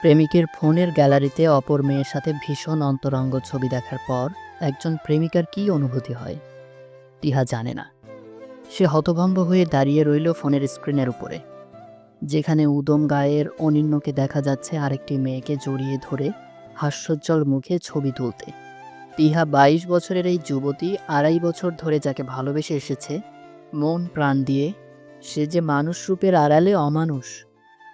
প্রেমিকের ফোনের গ্যালারিতে অপর মেয়ের সাথে ভীষণ অন্তরঙ্গ ছবি দেখার পর একজন প্রেমিকার কী অনুভূতি হয় তিহা জানে না। সে হতভম্ব হয়ে দাঁড়িয়ে রইল ফোনের স্ক্রিনের উপরে, যেখানে উদম গায়ের অনিন্যকে দেখা যাচ্ছে আরেকটি মেয়েকে জড়িয়ে ধরে হাস্যোজ্জ্বল মুখে ছবি তুলতে। তিহা ২২ বছরের এই যুবতী ২.৫ বছর ধরে যাকে ভালোবেসে এসেছে মন প্রাণ দিয়ে, সে যে মানুষ রূপের আড়ালে অমানুষ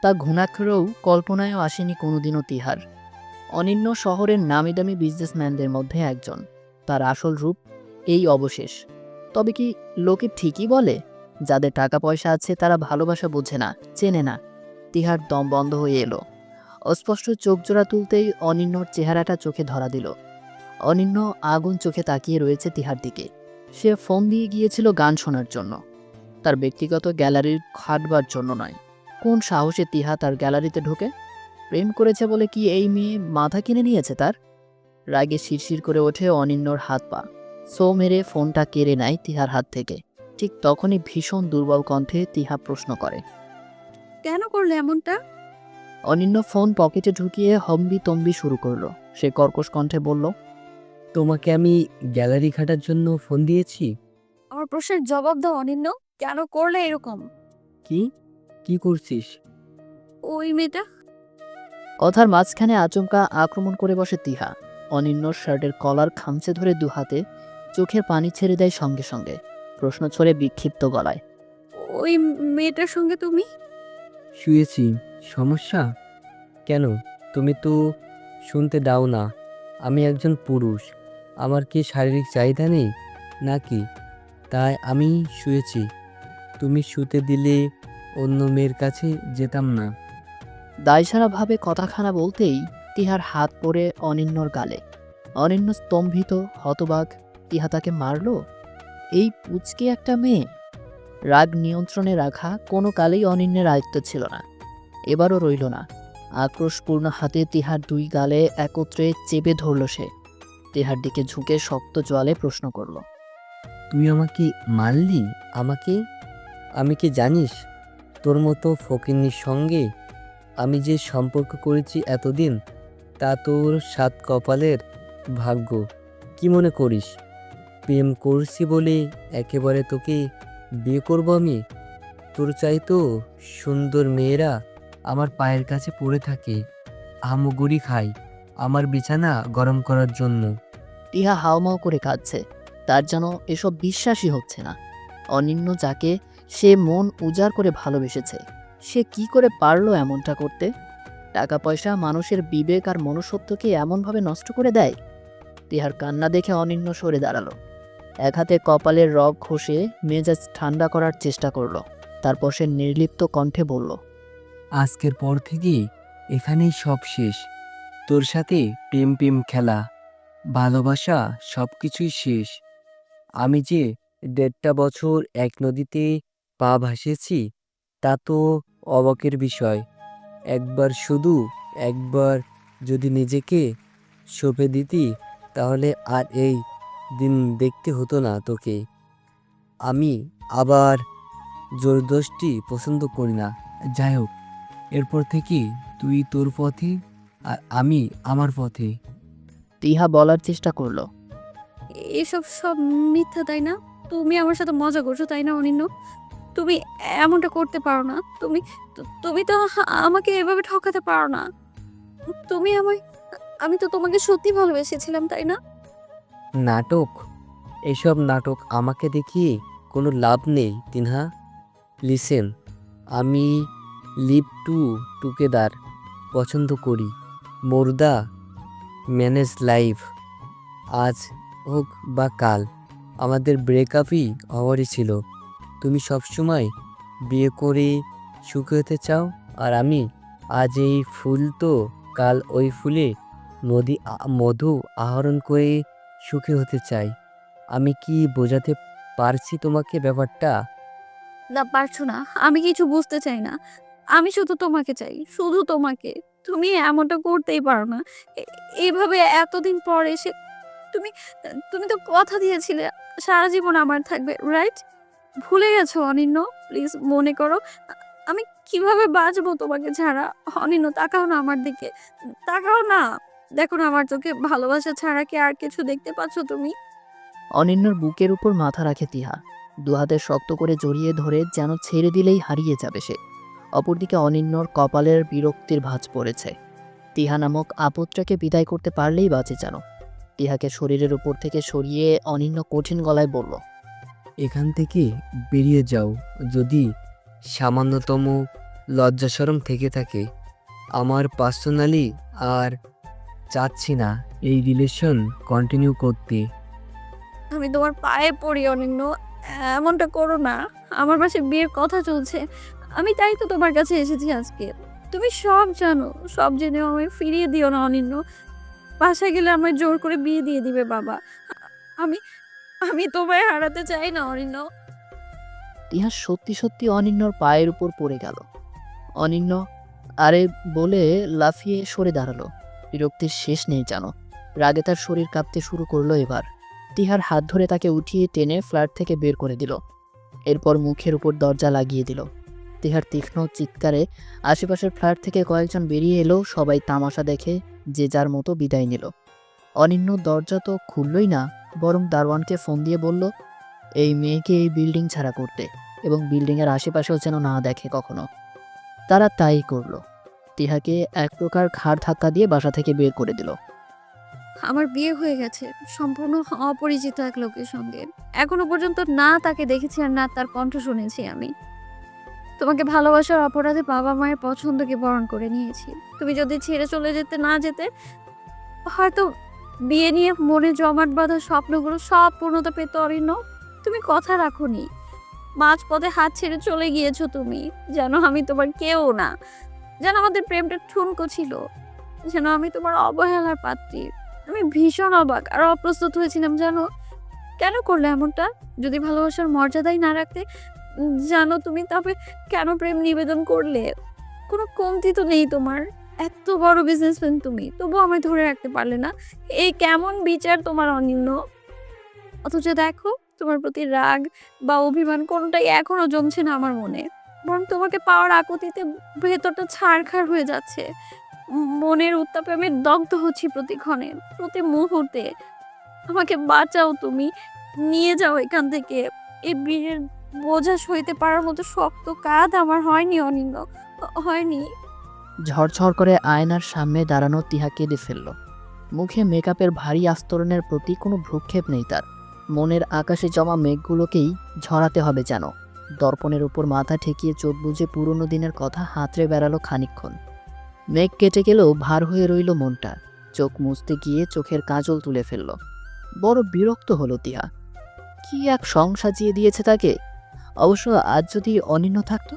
তা ঘুণাক্ষরেও কল্পনায়ও আসেনি কোনোদিনও তিহার। অনিন্য শহরের নামিদামি বিজনেসম্যানদের মধ্যে একজন, তার আসল রূপ এই অবশেষ। তবে কি লোকে ঠিকই বলে, যাদের টাকা পয়সা আছে তারা ভালোবাসা বোঝে না, চেনে না? তিহার দম বন্ধ হয়ে এলো। অস্পষ্ট চোখ জোড়া তুলতেই অনিন্যর চেহারাটা চোখে ধরা দিল। অনিন্য আগুন চোখে তাকিয়ে রয়েছে তিহার দিকে। সে ফোন দিয়ে গিয়েছিল গান শোনার জন্য, তার ব্যক্তিগত গ্যালারির খাটবার জন্য নয়। কোন সাহসে তিহা তার গ্যালারিতে ঢোকে? প্রেম করেছে বলে কি এই মেয়ে মাথা কিনে নিয়েছে তার? রাগে শিরশির করে ওঠে অনিন্যর হাত পা। সো মেরে ফোনটা কেড়ে নেয় তিহার হাত থেকে। ঠিক তখনই ভীষণ দুর্বল কণ্ঠে তিহা প্রশ্ন করে, কেন করলে এমনটা? অনিন্য ফোন পকেটে ঢুকিয়ে হম্বি তম্বি শুরু করলো। সে কর্কশ কণ্ঠে বলল, তোমাকে আমি গ্যালারি ঘাটার জন্য ফোন দিয়েছি? আমার প্রশ্নের জবাব দাও অনিন্য। কেন করলে এরকম? কি কি করছিস? ওই মেয়েটা। কথার মাঝখানে আচমকা আক্রমণ করে বসে তিহা। অনিন্যর শার্টের কলার খামচে ধরে দু হাতে চোখের পানি ছেড়ে দেয় সঙ্গে সঙ্গে, প্রশ্ন ছড়ে বিক্ষিপ্ত গলায়। ওই মেয়েটার সঙ্গে তুমি? শুয়েছি। সমস্যা? কেন? তুমি তো শুনতে দাও না। আমি একজন পুরুষ, আমার কি শারীরিক চাহিদা নেই নাকি? তাই আমি শুয়েছি। তুমি শুতে দিলে অন্য মেয়ের কাছে যেতাম না। দায়সারাভাবে কথাখানা বলতেই তিহার হাত পড়ে অনিন্যর গালে। অনিন্য স্তম্ভিত, হতবাক। তিহা তাকে মারল? এই পুচকে একটা মেয়ে! রাগ নিয়ন্ত্রণে রাখা কোনো কালেই অনিন্যের আয়ত্ত ছিল না, এবারও রইল না। আক্রোশপূর্ণ হাতে তিহার দুই গালে একত্রে চেপে ধরল সে। তিহার দিকে ঝুঁকে শক্ত জোয়ালে প্রশ্ন করল, তুই আমাকে মারলি? আমাকে? আমি কি জানিস তোর মতো ফকিন্নির সঙ্গে আমি যে সম্পর্ক করেছি এতদিন, তা তোর সাত কপালের ভাগ্য। কি মনে করিস প্রেম করছি বলে একেবারে তোকে বিয়ে করব আমি? তোর চাইতো সুন্দর মেয়েরা আমার পায়ের কাছে পড়ে থাকে, হামুগুড়ি খায় আমার বিছানা গরম করার জন্য। টিহা হাউমাউ করে কাঁদছে। তার যেন এসব বিশ্বাসই হচ্ছে না। অনিন্য যাকে সে মন উজাড় করে ভালোবেসেছে, সে কি করে পারলো এমনটা করতে? টাকা পয়সা মানুষের বিবেক আর মনুষ্যত্বকে এমনভাবে নষ্ট করে দেয়? টিহার কান্না দেখে অনিন্য সরে দাঁড়ালো। এক হাতে কপালের রগ ঘষে মেজাজ ঠান্ডা করার চেষ্টা করলো। তারপর সে নির্লিপ্ত কণ্ঠে বলল, আজকের পর থেকে এখানেই সব শেষ। তোর সাথে প্রেম প্রেম খেলা, ভালোবাসা সব কিছুই শেষ। আমি যে ১.৫ বছর এক নদীতে পা ভাসিয়েছি, তা তো অবাকের বিষয়। একবার যদি নিজেকে সঁপে দিতি, তাহলে আর এই দিন দেখতে হতো না তোকে। আমি আবার জোরদস্তি পছন্দ করি না। যাই হোক, এরপর থেকে তুই তোর পথে আর আমি আমার পথে। টিহা বলার চেষ্টা করলো, এসব সব মিথ্যা, তাই না? তুমি আমার সাথে মজা করছো, তাই না অনিন্য? তুমি এমনটা করতে পারো না। তুমি তো আমাকে এভাবে ঠকাতে পারো না। তুমি আমায় আমি তো তোমাকে সত্যি ভালোবেসেছিলাম, তাই না? নাটক? এসব নাটক আমাকে দেখিয়ে কোনো লাভ নেই তিনহা। লিসেন, আমি লিভ টু টুগেদার পছন্দ করি, মোর দ্য ম্যানেজ লাইফ। আজ হোক বা কাল আমাদের ব্রেকআপই হওয়ারই ছিল। তুমি সবসময় বিয়ে করে সুখী হতে চাও, আর আমি আজ এই ফুল তো কাল ওই ফুলে মধু আহরণ করে সুখী হতে চাই। আমি কি বোঝাতে পারছি তোমাকে ব্যাপারটা? না, পারছো না। আমি কিছু বুঝতে চাই না। আমি শুধু তোমাকে চাই, শুধু তোমাকে। তুমি এমনটা করতেই পারো না। এ এভাবে এতদিন পর এসে তুমি তুমি তো কথা দিয়েছিলে সারা জীবন আমার থাকবে, রাইট? ভুলে গেছো অনিন্য? প্লিজ মনে করো। আমি কিভাবে বাঁচবো তোমাকে ছাড়া? অনিন্ন্য তাকাও না আমার দিকে, তাকাও না। দেখো না আমার চোখে ভালোবাসা ছাড়া কি আর কিছু দেখতে পাচ্ছ তুমি? অনিন্যর বুকের উপর মাথা রাখে তিহা, দুহাতে শক্ত করে জড়িয়ে ধরে যেন ছেড়ে দিলেই হারিয়ে যাবে সে। অপরদিকে অনিন্যর কপালের বিরক্তির ভাঁজ পড়েছে। তিহা নামক আপদটাকে বিদায় করতে পারলেই বাঁচে যেন। তিহাকে শরীরের উপর থেকে সরিয়ে অনিন্ন্য কঠিন গলায় বলল, এখান থেকে বেরিয়ে যাও। যদি সামান্যতম লজ্জাশরম থেকে থাকে, আমার পার্সোনালি আর চাচ্ছি না এই রিলেশন কন্টিনিউ করতে। আমি তোমার পায়ে পড়ি অনিন্ন্য, এমনটা করো না। আমার পাশে বিয়ের কথা চলছে, আমি তাই তো তোমার কাছে এসেছি আজকে। তুমি সব জানো, সব জেনেও আমায় ফিরিয়ে দিও না অনিন্ন্য। বাসায় গেলে আমায় জোর করে বিয়ে দিয়ে দিবে বাবা। আমি আমি তোমায় হারাতে চাই না অনিন্ন্য। তিহা সত্যি সত্যি অনিন্যর পায়ের উপর পড়ে গেল। অনিন্ন্য আরে বলে লাফিয়ে সরে দাঁড়ালো। বিরক্তির শেষ নেই যেন। রাগে তার শরীর কাঁপতে শুরু করলো এবার। তিহার হাত ধরে তাকে উঠিয়ে টেনে ফ্ল্যাট থেকে বের করে দিল। এরপর মুখের উপর দরজা লাগিয়ে দিল। তিহার তীক্ষ্ণ চিৎকারে আশেপাশের ফ্ল্যাট থেকে কয়েকজন বেরিয়ে এলো, সবাই তামাশা দেখে যে যার মতো বিদায় নিল। অনিন্ন্য দরজা তো খুললই না, বরং দারোয়ানকে ফোন দিয়ে বলল এই মেয়েকে এই বিল্ডিং ছাড়া করতে, এবং বিল্ডিংয়ের আশেপাশেও যেন না দেখে কখনো। তারা তাই করলো। তিহাকে এক প্রকার ঘাড় ধাক্কা দিয়ে বাসা থেকে বের করে দিল। আমার বিয়ে হয়ে গেছে সম্পূর্ণ অপরিচিত এক লোকের সঙ্গে। এখনো পর্যন্ত না তাকে দেখেছি আর না তার কণ্ঠ শুনেছি আমি। তোমাকে ভালোবাসার অপরাধে বাবা মায়ের পছন্দকে বরণ করে নিয়েছি। তুমি যদি ছেড়ে চলে যেতে হয়তো বিয়ে নিয়ে মনে জমাট বাঁধা স্বপ্নগুলো সব পূর্ণতা পেত অরিন্য। তুমি কথা রাখোনি, মাঝপথে হাত ছেড়ে চলে গিয়েছো তুমি। যেন আমি তোমার কেউ না, যেন আমাদের প্রেমটা ঠুনকো ছিল, যেন আমি তোমার অবহেলার পাত্রী। আমি ভীষণ অবাক আর অপ্রস্তুত হয়েছিলাম জানো। কেন করলে এমনটা? যদি ভালোবাসার মর্যাদাই না রাখতে জানো তুমি, তবে কেন প্রেম নিবেদন করলে? কোনো কমতি তো নেই তোমার, এত বড় বিজনেসম্যান তুমি, তবু আমায় ধরে রাখতে পারলে না। এই কেমন বিচার তোমার অনিন্য! অথচ দেখো, তোমার প্রতি রাগ বা অভিমান কোনোটাই এখনো জমছে না আমার মনে, বরং তোমাকে পাওয়ার আকুতিতে ভেতরটা ছারখার হয়ে যাচ্ছে। মনের উত্তাপে আমি দগ্ধ হচ্ছি প্রতিক্ষণে, প্রতি মুহূর্তে। আমাকে বাঁচাও তুমি, নিয়ে যাও এখান থেকে। এই বিয়ের বোঝা সইতে পারার মতো শক্ত কাঁধ আমার হয়নি অনিন্য, হয়নি। ঝরঝর করে আয়নার সামনে দাঁড়ানো তিহা কেঁদে ফেলল। মুখে মেকআপের ভারী আস্তরণের প্রতি কোনো ভ্রুক্ষেপ নেই তার। মনের আকাশে জমা মেঘগুলোকেই ঝরাতে হবে যেন। দর্পণের উপর মাথা ঠেকিয়ে চোখ বুজে পুরনো দিনের কথা হাতড়ে বেড়ালো খানিকক্ষণ। মেঘ কেটে গেলেও ভার হয়ে রইল মনটা। চোখ মুছতে গিয়ে চোখের কাজল তুলে ফেলল। বড় বিরক্ত হলো তিহা। কি এক সং সাজিয়ে দিয়েছে তাকে। অবশ্য আজ যদি অনিন্য থাকতো,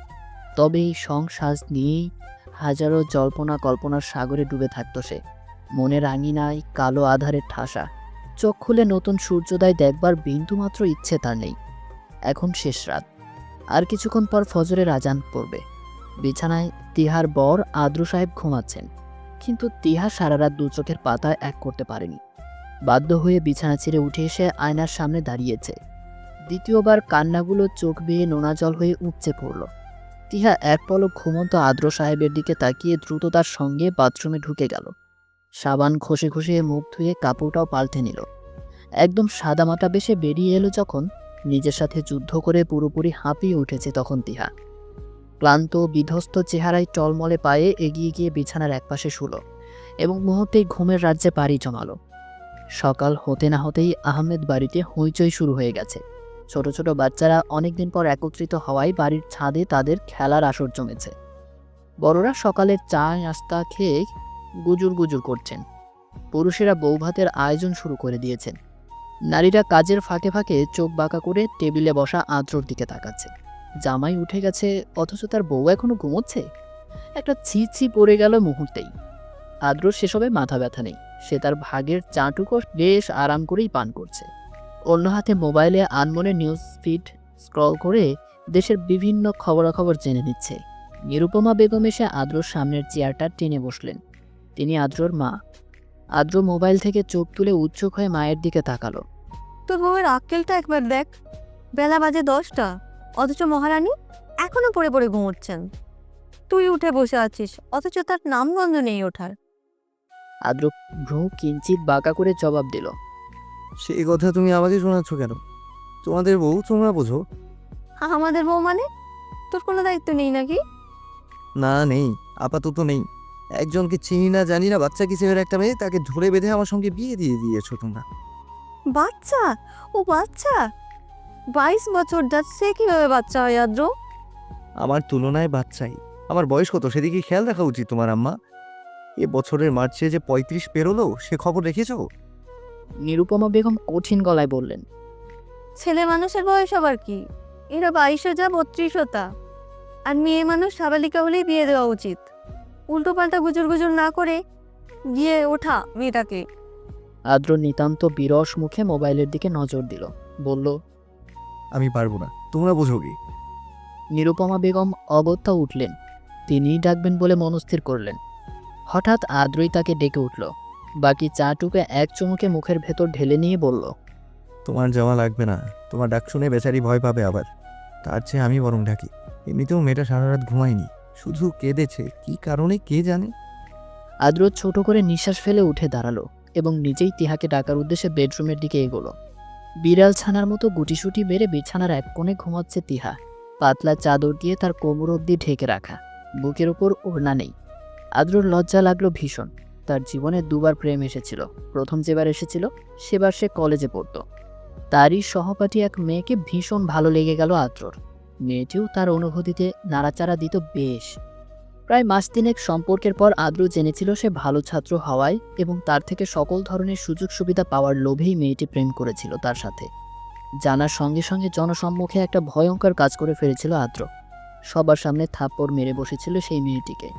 তবে এই সংসাজ নিয়েই হাজারো জল্পনা কল্পনার সাগরে ডুবে থাকতো সে। মনের আঙিনায় কালো আধারের ঠাসা। চোখ খুলে নতুন সূর্যোদয় দেখবার বিন্দুমাত্র ইচ্ছে তার নেই। এখন শেষ রাত, আর কিছুক্ষণ পর ফজরের আজান পড়বে। বিছানায় তিহার বর আদ্রু সাহেব ঘুমাচ্ছেন, কিন্তু তিহা সারা রাত দু চোখের পাতায় এক করতে পারেনি। বাধ্য হয়ে বিছানা ছেড়ে উঠে এসে আয়নার সামনে দাঁড়িয়েছে। দ্বিতীয়বার কান্নাগুলো চোখ বেয়ে নোনা জল হয়ে উপচে পড়ল। তিহা এক পলক ঘুমন্ত আদ্র সাহেবের দিকে তাকিয়ে দ্রুততার সঙ্গে বাথরুমে ঢুকে গেল। সাবান ঘষে ঘষে মুখ ধুয়ে কাপড়টাও পাল্টে নিল। একদম সাদামাটা বেশে বেরিয়ে এলো যখন, নিজের সাথে যুদ্ধ করে পুরোপুরি হাঁপিয়ে উঠেছে তখন তিহা। ক্লান্ত বিধ্বস্ত চেহারায় টলমলে পায়ে এগিয়ে গিয়ে বিছানার একপাশে শুলো এবং মুহূর্তেই ঘুমের রাজ্যে পাড়ি জমালো। সকাল হতে না হতেই আহমেদ বাড়িতে হইচই শুরু হয়ে গেছে। ছোট ছোট বাচ্চারা অনেকদিন পর একত্রিত হওয়ায় বাড়ির ছাদে তাদের খেলার আসর জমেছে। বড়রা সকালের চা নাস্তা খেয়ে গুজুর গুজুর করছেন। পুরুষেরা বৌভাতের আয়োজন শুরু করে দিয়েছেন। নারীরা কাজের ফাঁকে ফাঁকে চোখ বাঁকা করে টেবিলে বসা আদ্রর দিকে তাকাচ্ছে। জামাই উঠে গেছে, অথচ তার বউ এখনো ঘুমোচ্ছে। একটা ছি পড়ে গেল মুহূর্তেই। আদ্রর সেসবে মাথা ব্যথা নেই। সে তার ভাগের চাটুকো বেশ আরাম করেই পান করছে। অন্য হাতে মোবাইলে আনমনে নিউজ ফিড স্ক্রল করে দেশের বিভিন্ন খবরাখবর জেনে নিচ্ছে। নিরুপমা বেগম এসে আদ্রর সামনের চেয়ারটা টেনে বসলেন। তিনি আদ্রর মা। আদ্র মোবাইল থেকে চোখ তুলে উৎসুক হয়ে মায়ের দিকে তাকালো। তোর বউয়ের আক্কেলটা একবার দেখ, বেলা বাজে 10টা, অথচ মহারানী এখনো পড়ে পড়ে ঘুমোচ্ছেন। তুই উঠে বসে আছিস, অথচ তার নামগন্ধ নেই ওঠার। আদ্র ভ্রু কিঞ্চিত বাঁকা করে জবাব দিল। সেই কথা তুমি আমাকে শোনাচ্ছ কেন? তোমাদের বউ, তোমরা বোঝো। আমাদের বউ মানে? তোর কোনো দায়িত্ব নেই নাকি? না, নেই, আপাতত নেই। একজনকে চিনি না জানি না বাচ্চা কিসের একটা মেয়ে, তাকে ধরে বেঁধে আমার সঙ্গে বিয়ে দিয়ে দিয়েছো তোমরা। বাচ্চা? ও বাচ্চা? 22 বছর যাচ্ছে, কিভাবে বাচ্চা হয় আদ্র? আমার তুলনায় বাচ্চাই। আমার বয়স কত সেদিকে খেয়াল রাখা উচিত তোমার আম্মা। এ বছরের মার্চে যে 35 পেরোলো, সে খবর রেখেছো? নিরুপমা বেগম কঠিন গলায় বললেন। ছেলে মানুষের বয়স আবার কি? এরা 22 যা 32 তা। আর মেয়ে মানুষ সাবালিকা হলেই বিয়ে দেওয়া উচিত। উল্টো পাল্টা গুজর গুজর না করে গিয়ে ওঠা মেয়েটাকে। আদ্র নিতান্ত বিরস মুখে মোবাইলের দিকে নজর দিল, বলল। আমি পারবো না, তোমরা বোঝো কি? নিরুপমা বেগম অগত্যা উঠলেন। তিনিই ডাকবেন বলে মনস্থির করলেন। হঠাৎ আদ্রই তাকে ডেকে উঠল। বাকি চাটুকে এক চুমুকে মুখের ভেতর ঢেলে নিয়ে বলল। তোমার যাওয়া লাগবে না, তোমার ডাক শুনে বেচারি ভয় পাবে আবার। তার চেয়ে আমি বরং ডাকি। এমনিতেও মেয়েটা সারা রাত ঘুমায়নি, শুধু কেঁদেছে, কি কারণে কে জানে। আদ্র ছোট করে নিঃশ্বাস ফেলে উঠে দাঁড়ালো এবং নিজেই তিহাকে ডাকার উদ্দেশ্যে বেডরুমের দিকে এগোলো। বিড়াল ছানার মতো গুটিসুটি বেড়ে বিছানার এক কোণে ঘুমাচ্ছে তিহা। পাতলা চাদর দিয়ে তার কোমর অবধি ঢেকে রাখা, বুকের ওপর ওড়না নেই। আদ্রর লজ্জা লাগলো ভীষণ। তার জীবনে দুবার প্রেম এসেছিল। প্রথম যেবার এসেছিল সেবার সে কলেজে পড়তো। তারই সহপাঠী এক মেয়েকে ভীষণ ভালো লেগে গেল আদ্রর। মেয়েটিও তার অনুভূতিতে নাড়াচাড়া দিত বেশ। প্রায় মাস তিনেক সম্পর্কের পর আদ্র জেনেছিল সে ভালো ছাত্র হওয়ায় এবং তার থেকে সকল ধরনের সুযোগ সুবিধা পাওয়ার লোভেই মেয়েটি প্রেম করেছিল তার সাথে। জানার সঙ্গে সঙ্গে জনসম্মুখে একটা ভয়ঙ্কর কাজ করে ফেলেছিল আদ্র। সবার সামনে থাপ্পড় মেরে বসেছিল সেই মেয়েটিকে।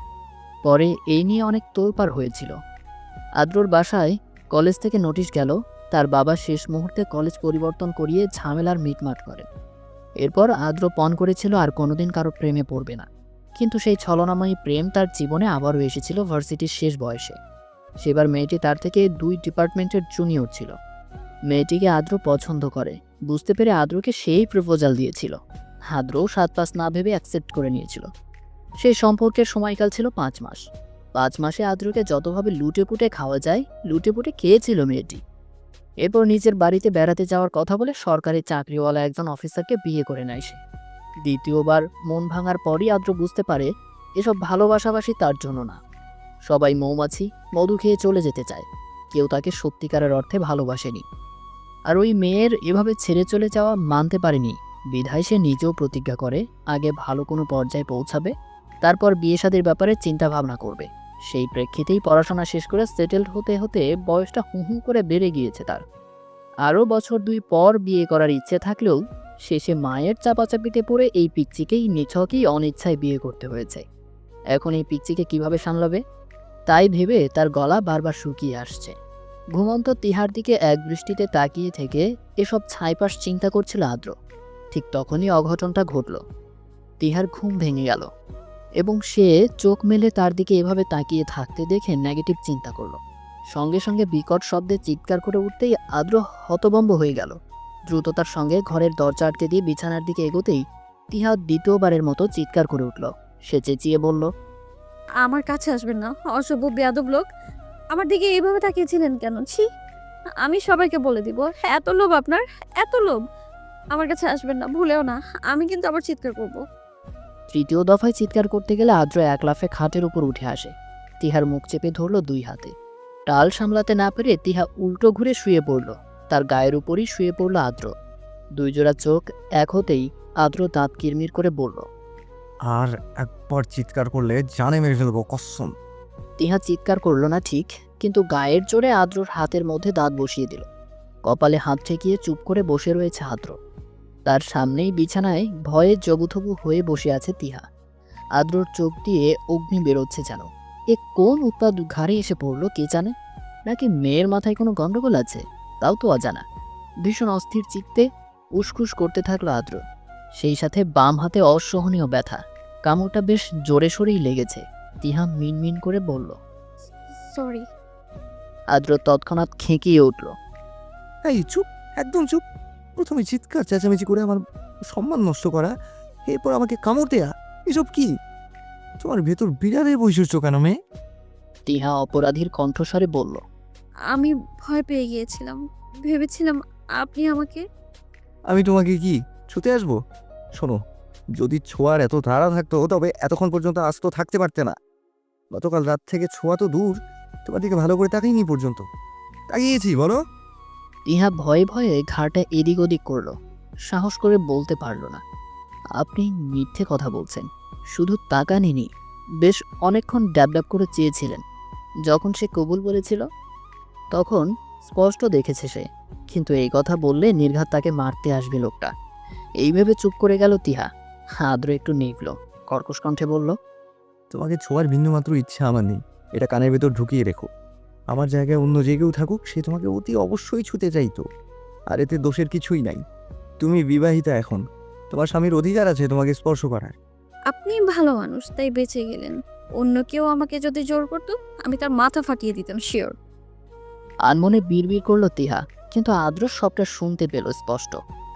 পরে এই নিয়ে অনেক তোলপাড় হয়েছিল। আদ্রর বাসায় কলেজ থেকে নোটিশ গেল, তার বাবা শেষ মুহূর্তে কলেজ পরিবর্তন করিয়ে ঝামেলার মিটমাট করে। এরপর আদ্র পণ করেছিল আর কোনোদিন কারো প্রেমে পড়বে না। কিন্তু সেই ছলনাময়ী প্রেম তার জীবনে আবারও এসেছিল ভার্সিটির শেষ বয়সে। সেবার মেয়েটি তার থেকে 2 ডিপার্টমেন্টের জুনিয়র ছিল। মেয়েটিকে আদ্র পছন্দ করে বুঝতে পেরে আদ্রকে সেই প্রপোজাল দিয়েছিল। আদ্রও 7 পাস না ভেবে অ্যাকসেপ্ট করে নিয়েছিল। সেই সম্পর্কের সময়কাল ছিল 5 মাস। 5 মাসে আদ্রকে যতভাবে লুটেপুটে খাওয়া যায় লুটেপুটে খেয়েছিল মেয়েটি। এরপর নিজের বাড়িতে বেড়াতে যাওয়ার কথা বলে সরকারি চাকরিওয়ালা একজন অফিসারকে বিয়ে করে নেয় সে। দ্বিতীয়বার মন ভাঙার পরই আদ্র বুঝতে পারে এসব ভালোবাসাবাসি তার জন্য না। সবাই মৌমাছি, মধু খেয়ে চলে যেতে চায়, কেউ তাকে সত্যিকারের অর্থে ভালোবাসেনি। আর ওই মেয়ের এভাবে ছেড়ে চলে যাওয়া মানতে পারেনি, বিধায় সে নিজেও প্রতিজ্ঞা করে আগে ভালো কোনো পর্যায়ে পৌঁছাবে, তারপর বিয়ে শাদীর ব্যাপারে চিন্তা ভাবনা করবে। সেই প্রেক্ষিতেই পড়াশোনা শেষ করে সেটেলড হতে হতে বয়সটা হু হু করে বেড়ে গিয়েছে তার। আরও বছর 2 পর বিয়ে করার ইচ্ছে থাকলেও শেষে মায়ের চাপাচাপিতে পড়ে এই পিচ্চিকেই নিছকই অনিচ্ছায় বিয়ে করতে হয়েছে। এখন এই পিচ্চিকে কিভাবে সামলাবে তাই ভেবে তার গলা বারবার শুকিয়ে আসছে। ঘুমন্ত তিহার দিকে এক দৃষ্টিতে তাকিয়ে থেকে এসব ছাইপাশ চিন্তা করছিল আদ্র। ঠিক তখনই অঘটনটা ঘটল। তিহার ঘুম ভেঙে গেল এবং সে চোখ মেলে তার দিকে এভাবে তাকিয়ে থাকতে দেখে নেগেটিভ চিন্তা করলো। সঙ্গে সঙ্গে বিকট শব্দে চিৎকার করে উঠতেই আদ্র হতভম্ব হয়ে গেল। দ্রুততার সঙ্গে ঘরের দরজা আটকে দিয়ে বিছানার দিকে এগোতেই তিহা দ্বিতীয়বারের মতো চিৎকার করে উঠল। সে চেঁচিয়ে বলল, আমার কাছে আসবেন না, অসভ্য বেয়াদব লোক। আমার দিকে এইভাবে তাকিয়েছিলেন কেন? ছি, আমি সবাইকে বলে দিব। এত লোভ আপনার, এত লোভ। আমার কাছে আসবেন না, ভুলেও না। আমি কিন্তু আবার চিৎকার করব। তৃতীয় দফায় চিৎকার করতে গেলে আদ্র এক লাফে খাটের উপর উঠে আসে। তিহার মুখ চেপে ধরল 2 হাতে। টাল সামলাতে না পেরে তিহা উল্টো ঘুরে শুয়ে পড়ল। তার গায়ের উপরই শুয়ে পড়ল আদ্র। 2 জোড়া চোখ এক হতেই আদ্র দাঁত কিরমির করে বলল, আর একবার চিৎকার করলে জানে মেরে ফেলবো, কসম। তিহা চিৎকার করল না ঠিক, কিন্তু গায়ের জোরে আদ্রর হাতের মধ্যে দাঁত বসিয়ে দিল। কপালে হাত ঠেকিয়ে চুপ করে বসে রয়েছে আদ্র। তার সামনেই বিছানায় ভয়ে জবুথবু হয়ে বসে আছে তিহা। আদ্রর চোখ দিয়ে অগ্নি বেরোচ্ছে যেন। এ কোন উৎপাদ ঘাড়ে এসে পড়লো কে জানে? নাকি মেয়ের মাথায় কোনো গন্ডগোল আছে, তাও তো অজানা। ভীষণ অস্থির চিত্তে উসখুস করতে থাকলো আদ্র। সেই সাথে বাম হাতে অসহনীয় ব্যথা, কামড়টা বেশ জোরে সোরেই লেগেছে। তিহা মিনমিন করে বলল। সরি। আদ্র তৎক্ষণাৎ খেঁকিয়ে উঠল। এই চুপ, একদম চুপ। প্রথমে চিৎকার চেঁচামেচি করে আমার সম্মান নষ্ট করা, এরপর আমাকে কামড় দেয়া, এসব কি? তোমার ভেতর বিড়ালের বৈশিষ্ট্য কেন মেয়ে? টিহা অপরাধীর কণ্ঠস্বরে বলল। আমি ভয় পেয়ে গিয়েছিলাম, ভেবেছিলাম আপনি আমাকে। আমি তোমাকে কি ছুতে আসবো? শোনো, যদি ছোঁয়ার এত ধারা থাকতো তবে এতক্ষণ পর্যন্ত আস্ত থাকতে পারতে না। গতকাল রাত থেকে ছোঁয়া তো দূর, তোমার দিকে ভালো করে তাকাইনি পর্যন্ত। তাকিয়েছি বলো? টিহা ভয়ে ভয়ে ঘাড়টা এদিক ওদিক করলো, সাহস করে বলতে পারল না। আপনি মিথ্যে কথা বলছেন, শুধু তাকানিনি, বেশ অনেকক্ষণ ড্যাব ড্যাব করে চেয়েছিলেন। যখন সে কবুল বলেছিল তখন স্পষ্ট দেখেছে সে, কিন্তু এই কথা বললে নির্ঘাত তাকে মারতে আসবে লোকটা। এই ভেবে চুপ করে গেল তিহা। আদ্র একটু নিভল, কর্কশ কণ্ঠে বলল। তোমাকে ছোঁয়ার বিন্দুমাত্র ইচ্ছা আমার নেই, এটা কানের ভেতর ঢুকিয়ে রেখো। আমার জায়গায় অন্য যে কেউ থাকুক, সে তোমাকে অতি অবশ্যই ছুতে চাইতো। আর এতে দোষের কিছুই নাই। তুমি বিবাহিতা এখন, তোমার স্বামীর অধিকার আছে তোমাকে স্পর্শ করার। আপনি ভালো মানুষ তাই বেঁচে গেলেন, অন্য কেউ আমাকে যদি জোর করতো আমি তার মাথা ফাটিয়ে দিতাম, শিওর। আনমনে বিড়বিড় করলো তিহা, কিন্তু আদ্র সবটা শুনতে পেল স্পষ্ট।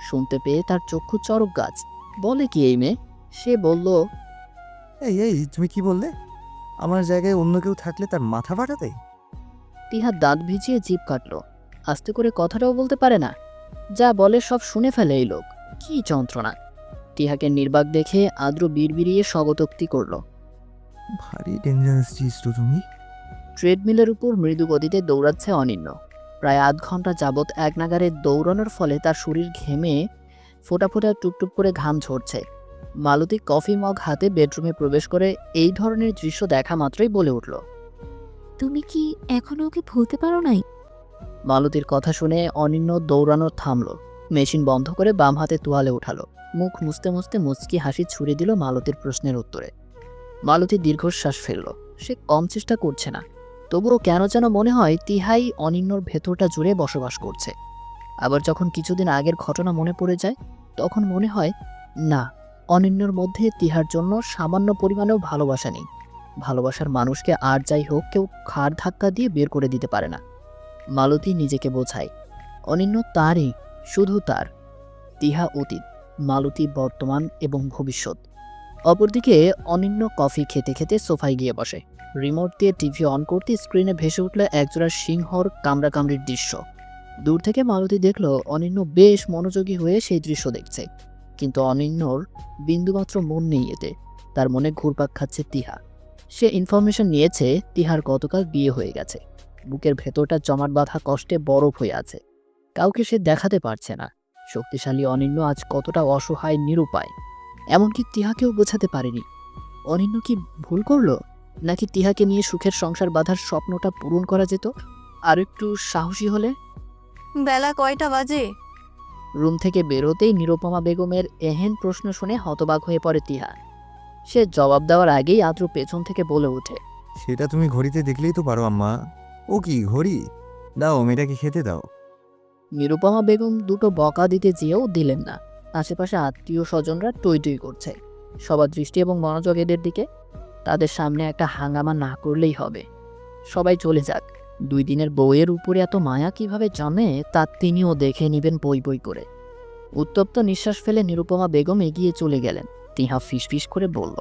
শুনতে পেয়ে তার চক্ষু চরক গাছ। বলে কি এই মেয়ে? সে বলল, এই এই তুমি কি বললে? আমার জায়গায় অন্য কেউ থাকলে তার মাথা ফাটাতে? তিহা দাঁত ভিজিয়ে জিভ কাটল। আস্তে করে কথাটাও বলতে পারে না, যা বলে সব শুনে ফেলে এই লোক। কি যন্ত্রণা! তিহাকে নির্বাক দেখে আদ্র বিড়বিড়িয়ে স্বগতোক্তি করল। ভারী ডেঞ্জারাস চিজ তো তুমি। ট্রেডমিলের উপর মৃদু গতিতে দৌড়াচ্ছে অনিন্য। প্রায় আধ ঘন্টা যাবৎ এক নাগারে দৌড়ানোর ফলে তার শরীর ঘেমে ফোঁটা ফোঁটা টুপটুপ করে ঘাম ঝরছে। মালতী কফি মগ হাতে বেডরুমে প্রবেশ করে এই ধরনের দৃশ্য দেখা মাত্রই বলে উঠল। তুমি কি এখনো ওকে ভুলতে পারো নাই? মালতীর কথা শুনে অনিন্য দৌড়ানো থামল, মেশিন বন্ধ করে বাম হাতে তোয়ালে উঠালো, মুখ মুছতে মুছতে মুচকি হাসি ছুড়ে দিল মালতীর প্রশ্নের উত্তরে। মালতী দীর্ঘশ্বাস ফেলল। সে কম চেষ্টা করছে না, তবুও কেন যেন মনে হয় তিহাই অনিন্যর ভেতরটা জুড়ে বসবাস করছে। আবার যখন কিছুদিন আগের ঘটনা মনে পড়ে যায়, তখন মনে হয় না, অনিন্যর মধ্যে তিহার জন্য সামান্য পরিমাণেও ভালোবাসা নেই। ভালোবাসার মানুষকে আর যাই হোক কেউ ঘাড় ধাক্কা দিয়ে বের করে দিতে পারে না। মালতী নিজেকে বোঝায়, অনিন্য তারই, শুধু তার। তিহা অতীত, মালতী বর্তমান এবং ভবিষ্যৎ। অপরদিকে অনিন্য কফি খেতে খেতে সোফায় গিয়ে বসে। রিমোট দিয়ে টিভি অন করতে স্ক্রিনে ভেসে উঠল একজোড়া সিংহর কামড়াকামড়ির দৃশ্য। দূর থেকে মালতী দেখল অনিন্য বেশ মনোযোগী হয়ে সেই দৃশ্য দেখছে, কিন্তু অনিন্যর বিন্দুমাত্র মন নেই এতে। তার মনে ঘুরপাক খাচ্ছে তিহা। সে ইনফরমেশন নিয়েছে তিহার গতকাল বিয়ে হয়ে গেছে। বুকের ভেতরটা জমাট বাঁধা কষ্টে বরফ হয়ে আছে। কাউকে সে দেখাতে পারছে না শক্তিশালী অনিন্য আজ কতটা অসহায়, নিরুপায়। এমনকি তিহাকেও বোঝাতে পারেনি। অনিন্য কি ভুল করলো, নাকি তিহাকে নিয়ে সুখের সংসার বাঁধার স্বপ্নটা পূরণ করা যেত আর একটু সাহসী হলে? বেলা কয়টা বাজে? রুম থেকে বেরোতেই নিরুপমা বেগমের এহেন প্রশ্ন শুনে হতবাক হয়ে পড়ে তিহা। সে জবাব দেওয়ার আগেই আদ্র পেছন থেকে বলে ওঠে, সেটা তুমি ঘড়িতে দেখলেই তো পারো আম্মা। ও কি ঘড়ি? দাও মেয়েটাকে খেতে দাও। নিরুপমা বেগম দুটো বকা দিতে চেয়েও দিলেন না। আশেপাশে আত্মীয় স্বজনরা টই টই করছে, সবার দৃষ্টি এবং মনোযোগ এদের দিকে। তাদের সামনে একটা হাঙ্গামা না করলেই হবে। সবাই চলে যাক, 2 দিনের বউয়ের উপরে এত মায়া কিভাবে জমে তা তিনিও দেখে নেবেন বই বই করে। উত্তপ্ত নিঃশ্বাস ফেলে নিরুপমা বেগম এগিয়ে চলে গেলেন। তিহা ফিসফিস করে বলল,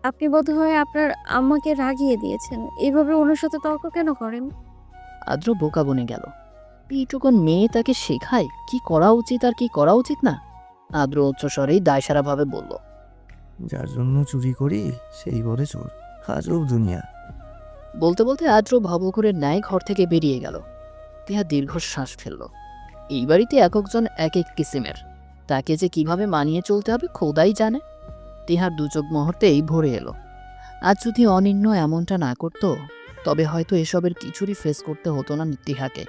আপনি বোধহয় আপনার আম্মাকে রাগিয়ে দিয়েছেন, এভাবে ওনার সাথে তর্ক কেন করেন? আদ্র বোকা বনে গেল। এইটুকুন মেয়ে তাকে শেখায় কি করা উচিত আর কি করা উচিত না। আদ্র উচ্চস্বরেই দায়সারাভাবে বলল, যার জন্য চুরি করি সেই বলে চোর। আজব দুনিয়া। বলতে বলতে আদ্র ভবঘুরের ন্যায় ঘর থেকে বেরিয়ে গেল। তিহা দীর্ঘশ্বাস ফেলল। এই বাড়িতে একজন এক এক কিসিমের, তাকে যে কিভাবে মানিয়ে চলতে হবে খোদাই জানে। তিহার দুচোখ মুহূর্তেই ভরে এলো। আজ যদি অনিন্য এমনটা না করত, তবে হয়তো এসবের কিছুরই ফেস করতে হতো না তিহাকে।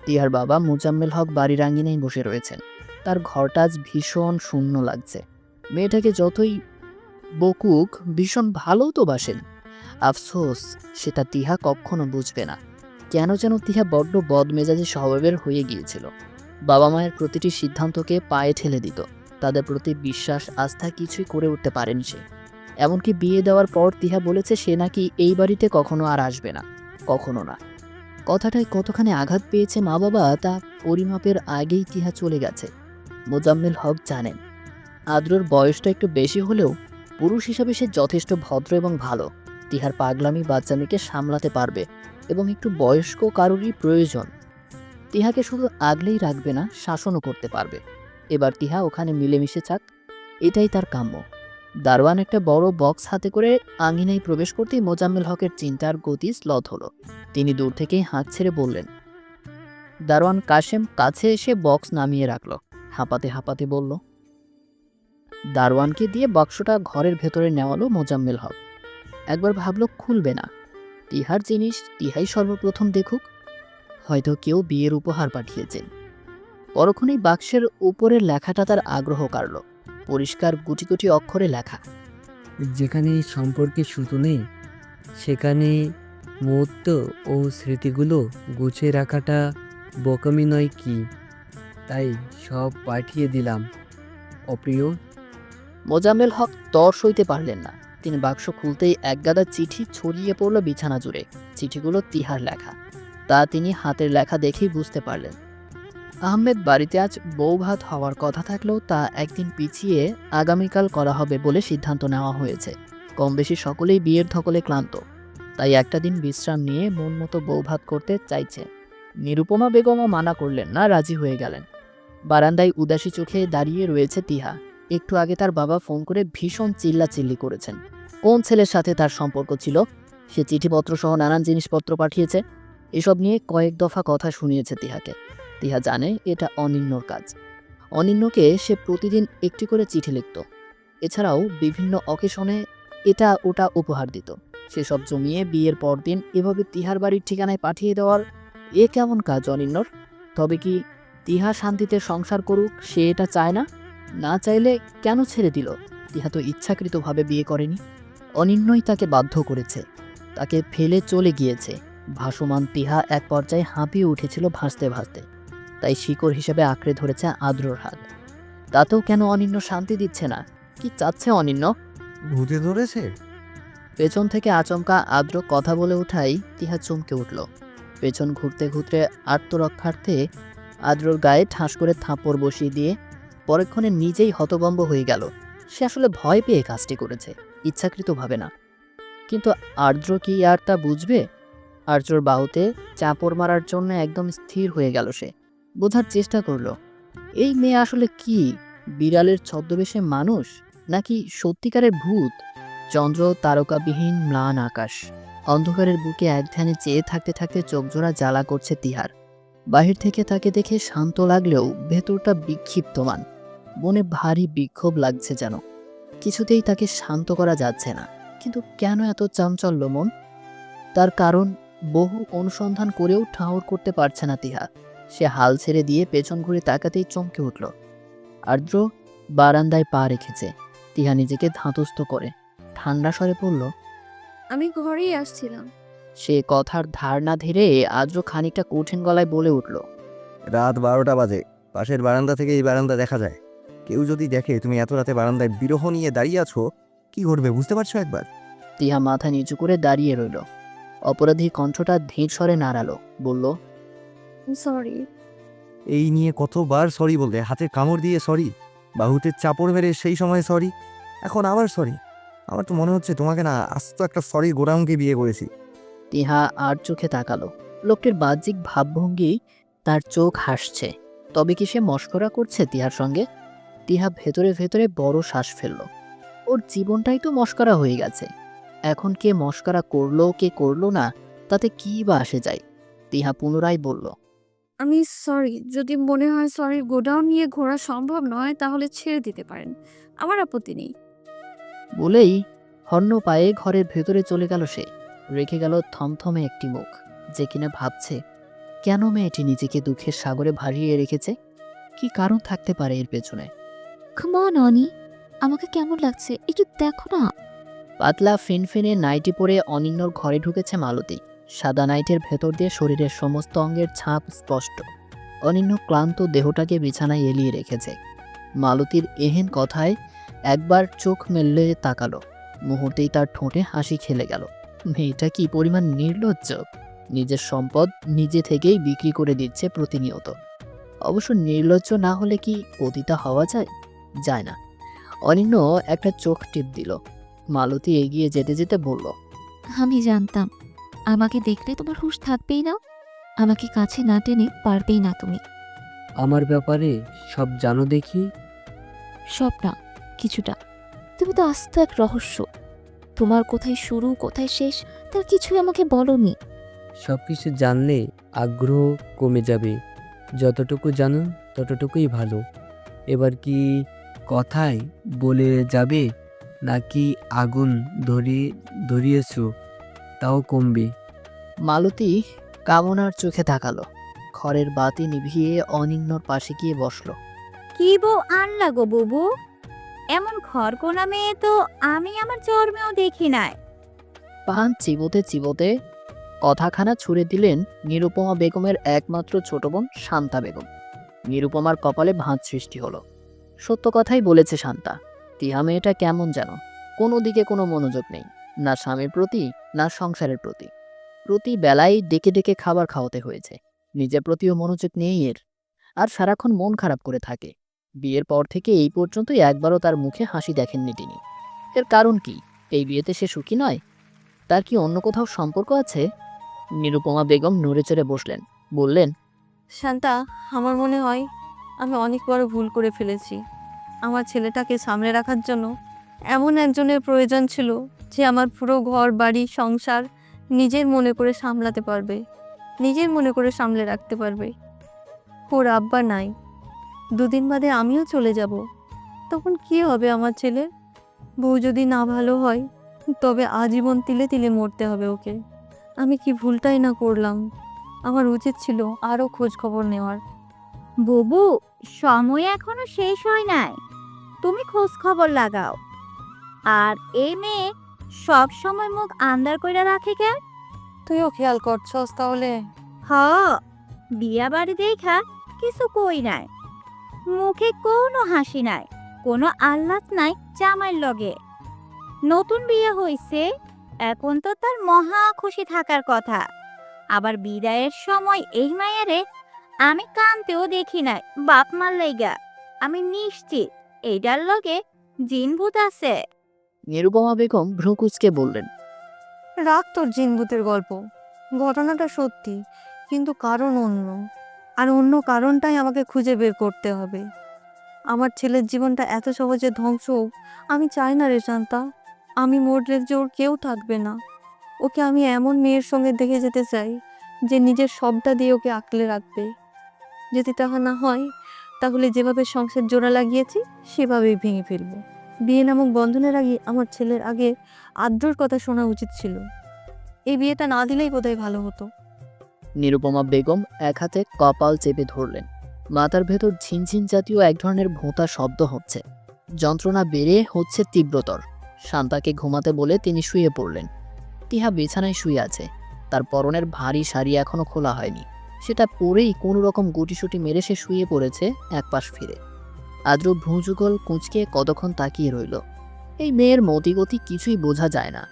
তিহার বাবা মোজাম্মেল হক বাড়ির আঙিনায় বসে রয়েছেন। তার ঘরটা আজ ভীষণ শূন্য লাগছে। মেয়েটাকে যতই বকুক ভীষণ ভালোও তো বাসেন। আফসোস, সেটা তিহা কখনো বুঝবে না। কেন যেন তিহা বড্ড বদমেজাজি স্বভাবের হয়ে গিয়েছিল। বাবা মায়ের প্রতিটি সিদ্ধান্তকে পায়ে ঠেলে দিত। তাদের প্রতি বিশ্বাস, আস্থা কিছুই করে উঠতে পারেনি সে। এমনকি বিয়ে দেওয়ার পর তিহা বলেছে সে নাকি এই বাড়িতে কখনো আর আসবে না, কখনো না। কথাটায় কতখানি আঘাত পেয়েছে মা বাবা তা পরিমাপের আগেই তিহা চলে গেছে। মোজাম্মেল হক জানেন আদ্রর বয়সটা একটু বেশি হলেও পুরুষ হিসাবে সে যথেষ্ট ভদ্র এবং ভালো। তিহার পাগলামি বাচ্চামিকে সামলাতে পারবে এবং একটু বয়স্ক কারোরই প্রয়োজন। তিহাকে শুধু আগলেই রাখবে না, শাসনও করতে পারবে। এবার তিহা ওখানে মিলেমিশে থাক, এটাই তার কাম্য। দারোয়ান একটা বড় বক্স হাতে করে আঙিনায় প্রবেশ করতেই মোজাম্মেল হকের চিন্তার গতি স্লথ হলো। তিনি দূর থেকেই হাঁক ছেড়ে বললেন। দারোয়ান কাশেম কাছে এসে বক্স নামিয়ে রাখল, হাঁপাতে হাঁপাতে বলল। দারোয়ানকে দিয়ে বাক্সটা ঘরের ভেতরে নেওয়ালো মোজাম্মেল হক। একবার ভাবল খুলবে না, তিহার জিনিস তিহাই সর্বপ্রথম দেখুক, হয়তো কেউ বিয়ের উপহার পাঠিয়েছে। পরক্ষণেই বাক্সের উপরের লেখাটা তার আগ্রহ কাড়ল। পরিষ্কার গুটি গুটি অক্ষরে লেখা। যেখানে এই সম্পর্কে সুতো নেই, সেখানে মুহূর্ত ও স্মৃতিগুলো গুছিয়ে রাখাটা বোকামি নয় কি? তাই সব পাঠিয়ে দিলাম, অপ্রিয়। মোজাম্মেল হক তর সইতে পারলেন না। তিনি বাক্স খুলতেই একগাদা চিঠি ছড়িয়ে পড়ল বিছানা জুড়ে। চিঠিগুলো তিহার লেখা, তা তিনি হাতের লেখা দেখেই বুঝতে পারলেন। আহমেদ বাড়িতে আজ বউ ভাত হওয়ার কথা থাকলেও তা একদিন পিছিয়ে আগামীকাল করা হবে বলে সিদ্ধান্ত নেওয়া হয়েছে। কম বেশি সকলেই বিয়ের ধকলে ক্লান্ত, তাই একটা দিন বিশ্রাম নিয়ে মন মতো বউ ভাত করতে চাইছে। নিরুপমা বেগমও মানা করলেন না, রাজি হয়ে গেলেন। বারান্দায় উদাসী চোখে দাঁড়িয়ে রয়েছে তিহা। একটু আগে তার বাবা ফোন করে ভীষণ চিল্লাচিল্লি করেছেন। কোন ছেলের সাথে তার সম্পর্ক ছিল, সে চিঠিপত্র সহ নানান জিনিসপত্র পাঠিয়েছে, এসব নিয়ে কয়েক দফা কথা শুনিয়েছে তিহাকে। তিহা জানে এটা অনিন্যর কাজ। অনিন্যকে সে প্রতিদিন একটি করে চিঠি লিখত, এছাড়াও বিভিন্ন অকেশনে এটা ওটা উপহার দিত। সেসব জমিয়ে বিয়ের পরদিন এভাবে তিহার বাড়ির ঠিকানায় পাঠিয়ে দেওয়ার এ কেমন কাজ অনিন্যর? তবে কি তিহা শান্তিতে সংসার করুক সে এটা চায় না? না চাইলে কেন ছেড়ে দিল? তিহা তো ইচ্ছাকৃতভাবে বিয়ে করেনি, অনিন্যই তাকে বাধ্য করেছে, তাকে ফেলে চলে গিয়েছে। ভাসমান তিহা এক পর্যায়ে হাঁপিয়ে উঠেছিল ভাসতে ভাসতে, তাই শিকড় হিসেবে আঁকড়ে ধরেছে আদ্রর হাত। তাতেও কেন অনিন্য শান্তি দিচ্ছে না? কি চাচ্ছে অনিন্য? ভূতে ধরেছে? পেছন থেকে আচমকা আদ্র কথা বলে ওঠাই তিহা চমকে উঠল। পেছন ঘুরতে ঘুরতে আত্মরক্ষার্থে আদ্রর গায়ে ঠাস করে থাপ্পড় বসিয়ে দিয়ে পরক্ষণে নিজেই হতভম্ব হয়ে গেল। সে আসলে ভয় পেয়ে কাজটি করেছে, ইচ্ছাকৃতভাবে না। কিন্তু আর্দ্র কি আর তা বুঝবে? আর্দ্রর বাহুতে চাপড় মারার জন্য একদম স্থির হয়ে গেল সে। বোঝার চেষ্টা করলো, এই মেয়ে আসলে কি বিড়ালের ছদ্মবেশে মানুষ, নাকি সত্যিকারের ভূত? চন্দ্র তারকাবিহীন ম্লান আকাশ, অন্ধকারের বুকে এক ধ্যানে চেয়ে থাকতে থাকতে চোখজোড়া জ্বালা করছে তিহার। বাহির থেকে তাকে দেখে শান্ত লাগলেও ভেতরটা বিক্ষিপ্তমান, মনে ভারী বিক্ষোভ লাগছে যেন। কিছুতেই তাকে শান্ত করা যাচ্ছে না। কিন্তু কেন এত চাঞ্চল্য মন? তার কারণ বহু অনুসন্ধান করেও ঠাউর করতে পারছে না তিহা। সে হাল ছেড়ে দিয়ে পেছন ঘুরে তাকাতেই চমকে উঠল। আর্দ্র বারান্দায় পা রেখেছে। তিহা নিজেকে ধাতস্থ করে ঠান্ডা স্বরে বলল, আমি ঘরেই আসছিলাম। সে কথার ধার না ধীরে আর্দ্র খানিকটা কঠিন গলায় বলে উঠল, রাত 12টা বাজে, পাশের বারান্দা থেকে এই বারান্দা দেখা যায়। কেউ যদি দেখে তুমি এত রাতে বারান্দায় বিরহ নিয়ে দাঁড়িয়ে আছো, কি করবে বুঝতে পারছো একবার? তিহা মাথা নিচু করে দাঁড়িয়ে রইল। অপরাধী কণ্ঠটা ধীর স্বরে নাড়ালো, বলল, সরি। এই নিয়ে কতবার সরি বললে, হাতে কামড় দিয়ে সরি, বাহুতে চাপড় মেরে সেই সময় সরি, এখন আবার সরি। আমার তো মনে হচ্ছে তোমাকে না আস্ত একটা সরি গোডাউনকে বিয়ে করেছি। তিহা আর চোখে তাকালো। লোকটির বাহ্যিক ভাবভঙ্গি তার চোখ হাসছে। তবে কি সে মশকরা করছে তিহার সঙ্গে? তিহা ভেতরে ভেতরে বড় শ্বাস ফেলল। ওর জীবনটাই তো মশকরা হয়ে গেছে। এখন কে মশকরা করলো কে করলো না, তাতে কি বা আসে যায়? তিহা পুনরায় বলল, আমি সরি। যদি মনে হয় সরি গোডাউন নিয়ে ঘোরা সম্ভব নয় তাহলে ছেড়ে দিতে পারেন, আমার আপত্তি নেই। বলেই হন্য পায়ে ঘরের ভেতরে চলে গেল সে। রেখে গেল থমথমে একটি মুখ, যে কিনা ভাবছে কেন মেয়েটি নিজেকে দুঃখের সাগরে ভাসিয়ে রেখেছে। কি কারণ থাকতে পারে এর পেছনে? কাম অন অনি, আমাকে কেমন লাগছে একটু দেখো না। পাতলা ফিনফিনে নাইটি পরে অনিন্যর ঘরে ঢুকেছে মালতী। সাদা নাইটের ভেতর দিয়ে শরীরের সমস্ত অঙ্গের ছাপ স্পষ্ট। অনিন্য ক্লান্ত দেহটাকে বিছানায় এলিয়ে রেখেছে। মালতীর এহেন কথায় একবার চোখ মেললে তাকালো। মুহূর্তেই তার ঠোঁটে হাসি খেলে গেল। মেয়েটা কি পরিমাণ নির্লজ্জ! নিজের সম্পদ নিজে থেকেই বিক্রি করে দিচ্ছে প্রতিনিয়ত। অবশ্য নির্লজ্জ না হলে কি পতিতা হওয়া যায়? যায় না। অনিন্য একটা চোখ টিপ দিল। মালতী এগিয়ে যেতে যেতে বলল, আমি জানতাম আমাকে দেখলে তোমার হুঁশ থাকবেই না, আমাকে কাছে না টেনে পারবেই না তুমি। আমার ব্যাপারে সব জানো দেখি। সব না, কিছুটা। তুমি তো আস্ত এক রহস্য। তোমার কোথায় শুরু কোথায় শেষ তার কিছুই আমাকে বলনি। সব কিছু জানলে আগ্রহ কমে যাবে। যতটুকু জানো ততটুকুই ভালো। এবার কি কথায় বলে যাবে, নাকি আগুন ধরিয়েছো তাও কমবে? মালতী কামনার চোখে তাকালো। ঘরের বাতি নিভিয়ে অনিন্যর পাশে গিয়ে বসলো। কি বউ আনলা গো বুবু, এমন খড়কোনা মেয়ে তো আমি আমার জন্মেও দেখি নাই। পান চিবোতে চিবোতে কথাখানা ছুড়ে দিলেন নিরুপমা বেগমের একমাত্র ছোট বোন শান্তা বেগম। নিরুপমার কপালে ভাঁজ সৃষ্টি হলো। সত্য কথাই বলেছে শান্তা। টিহা মেয়েটা কেমন যেন, কোনো দিকে কোনো মনোযোগ নেই, না স্বামীর প্রতি না সংসারের প্রতি। প্রতি বেলায় ডেকে ডেকে খাবার খাওয়াতে হয়েছে, নিজের প্রতিও মনোযোগ নেই এর। আর সারাক্ষণ মন খারাপ করে থাকে। বিয়ের পর থেকে এই পর্যন্ত একবারও তার মুখে হাসি দেখেননি তিনি। এর কারণ কি? এই বিয়েতে সে সুখী নয়? তার কি অন্য কোথাও সম্পর্ক আছে? নিরুপমা বেগম নড়ে চড়ে বসলেন, বললেন, শান্তা, আমার মনে হয় আমি অনেক বড় ভুল করে ফেলেছি। আমার ছেলেটাকে সামলে রাখার জন্য এমন একজনের প্রয়োজন ছিল যে আমার পুরো ঘর বাড়ি সংসার নিজের মনে করে সামলাতে পারবে, নিজের মনে করে সামলে রাখতে পারবে। ওর আব্বা নাই, দুদিন বাদে আমিও চলে যাব। তখন কি হবে আমার ছেলে? বউ যদি না ভালো হয় তবে আজীবন তিলে তিলে মরতে হবে ওকে। আমি কি ভুলটাই না করলাম। আমার উচিত ছিল আরও খোঁজ খবর নেওয়ার। বুবু, সময় এখনো শেষ হয় নাই, তুমি খোঁজ খবর লাগাও। আর এই মেয়ে সব সময় মুখ আন্দার কইরা রাখে কেন? তুইও খেয়াল করছস তাহলে? হ, বিয়া বাড়ি দেখা কিছু কই নাই, মুখে কোনো হাসি নাই, কোনো আহ্লাদ নাই জামাইর লগে। নতুন বিয়ে হইছে, এখন তো তার মহা খুশি থাকার কথা। আবার বিদায়ের সময় এই মায়েরে আমি কানতেও দেখি নাই বাপ মার লাইগা। আমি নিশ্চিত এইটার লগে জিন ভূত আছে। নিরুপমা বেগম ভ্রু কুঁচকে বললেন, রাখ তোর জিনভূতের গল্প। ঘটনাটা সত্যি, কিন্তু কারণ অন্য। আর অন্য কারণটাই আমাকে খুঁজে বের করতে হবে। আমার ছেলের জীবনটা এত সহজে ধ্বংস হোক আমি চাই না রে শান্তা। আমি মরলে যে ওর কেউ থাকবে না। ওকে আমি এমন মেয়ের সঙ্গে দেখে যেতে চাই যে নিজের সবটা দিয়ে ওকে আঁকলে রাখবে। যদি তাহা না হয় তাহলে যেভাবে সংসার জোড়া লাগিয়েছি সেভাবেই ভেঙে ফেলবো। বিয়ে নামক বন্ধনের আগে আমার ছেলের আগে আদ্রর কথা শোনা উচিত ছিল। এই বিয়েটা না দিলেই বোধহয় ভালো হতো। নিরুপমা বেগম এক হাতে কপাল চেপে ধরলেন। মাথার ভেতর ঝিনঝিন জাতীয় এক ধরনের ভোঁতা শব্দ হচ্ছে। যন্ত্রণা বেড়ে হচ্ছে তীব্রতর। শান্তাকে ঘুমাতে বলে তিনি শুয়ে পড়লেন। টিহা বিছানায় শুয়ে আছে। তার পরনের ভারী শাড়ি এখনো খোলা হয়নি। সেটা পরেই কোনো রকম গুটিসুটি মেরে সে শুয়ে পড়েছে একপাশ ফিরে। আদ্র ভ্রুযুগল কুঁচকে কতক্ষণ তাকিয়ে রইল। এই মেয়ের মতিগতি কিছুই বোঝা যায় না।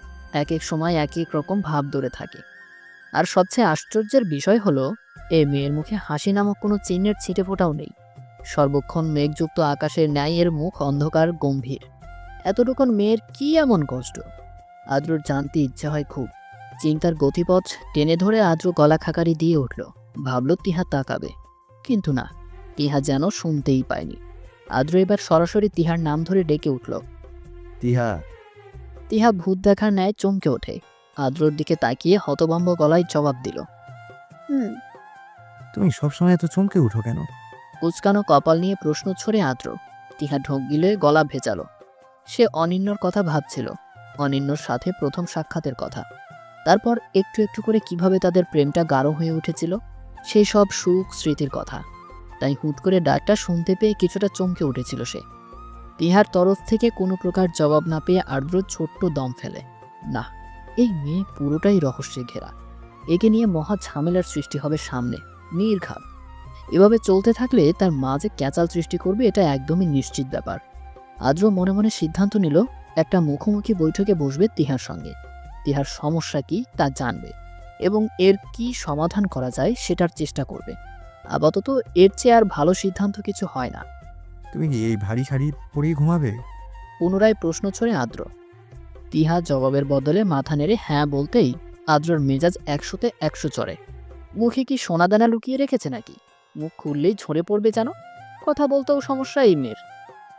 এক এক সময় এক এক রকম ভাব ধরে থাকে। আর সবচেয়ে আশ্চর্যের বিষয় হলো, এই মেয়ের মুখে হাসি নামক কোনো চিহ্নের ছিটে ফোটাও নেই। সর্বক্ষণ মেঘযুক্ত আকাশের ন্যায় এর মুখ অন্ধকার গম্ভীর। এতটুকুন মেয়ের কি এমন কষ্ট? আদ্রর জানতে ইচ্ছে হয় খুব। চিন্তার গতিপথ টেনে ধরে আদ্র গলা খাকারি দিয়ে উঠল। ভাবল টিহা তাকাবে, কিন্তু না, টিহা যেন শুনতেই পায়নি। আদ্র এবার সরাসরি টিহার নাম ধরে ডেকে উঠল। টিহা। টিহা ভূত দেখার ন্যায় চমকে ওঠে। আদ্রর দিকে তাকিয়ে হতভম্ব গলায় জবাব দিল, তুমি সবসময় এত চমকে উঠো কেন? কুচকানো কপাল নিয়ে প্রশ্ন ছড়ে আদ্র। টিহা ঢোক গিলে গলা ভেজালো। সে অনিন্যর কথা ভাবছিল, অনিন্যর সাথে প্রথম সাক্ষাতের কথা। তারপর একটু একটু করে কিভাবে তাদের প্রেমটা গাঢ় হয়ে উঠেছিল, সেই সব সুখ স্মৃতির কথা। তাই হুট করে ডাকটা শুনতে পেয়ে কিছুটা চমকে উঠেছিল সে। টিহার তরফ থেকে কোনো প্রকার জবাব না পেয়ে আর্দ্র ছোট্ট দম ফেলে। না, এই মেয়ে পুরোটাই রহস্যে ঘেরা। একে নিয়ে মহা ঝামেলার সৃষ্টি হবে সামনে, নির্ঘাত। এভাবে চলতে থাকলে তার মাঝে ক্যাচাল সৃষ্টি করবে, এটা একদমই নিশ্চিত ব্যাপার। আদ্র মনে মনে সিদ্ধান্ত নিল, একটা মুখোমুখি বৈঠকে বসবে টিহার সঙ্গে। টিহার সমস্যা কি তা জানবে এবং এর কি সমাধান করা যায় সেটার চেষ্টা করবে। আপাতত এর চেয়ে আর ভালো সিদ্ধান্ত কিছু হয় না। তুমি কি এই ভারী শাড়ি পরেই ঘুমাবে? পুনরায় প্রশ্ন ছড়ে আদ্র। তিহা জবাবের বদলে মাথা নেড়ে হ্যাঁ বলতেই আদ্রর মেজাজ 100-তে 100 চড়ে। মুখে কি সোনাদানা লুকিয়ে রেখেছে নাকি? মুখ খুললেই ঝরে পড়বে যেন। কথা বলতেও সমস্যা এই মেয়ের।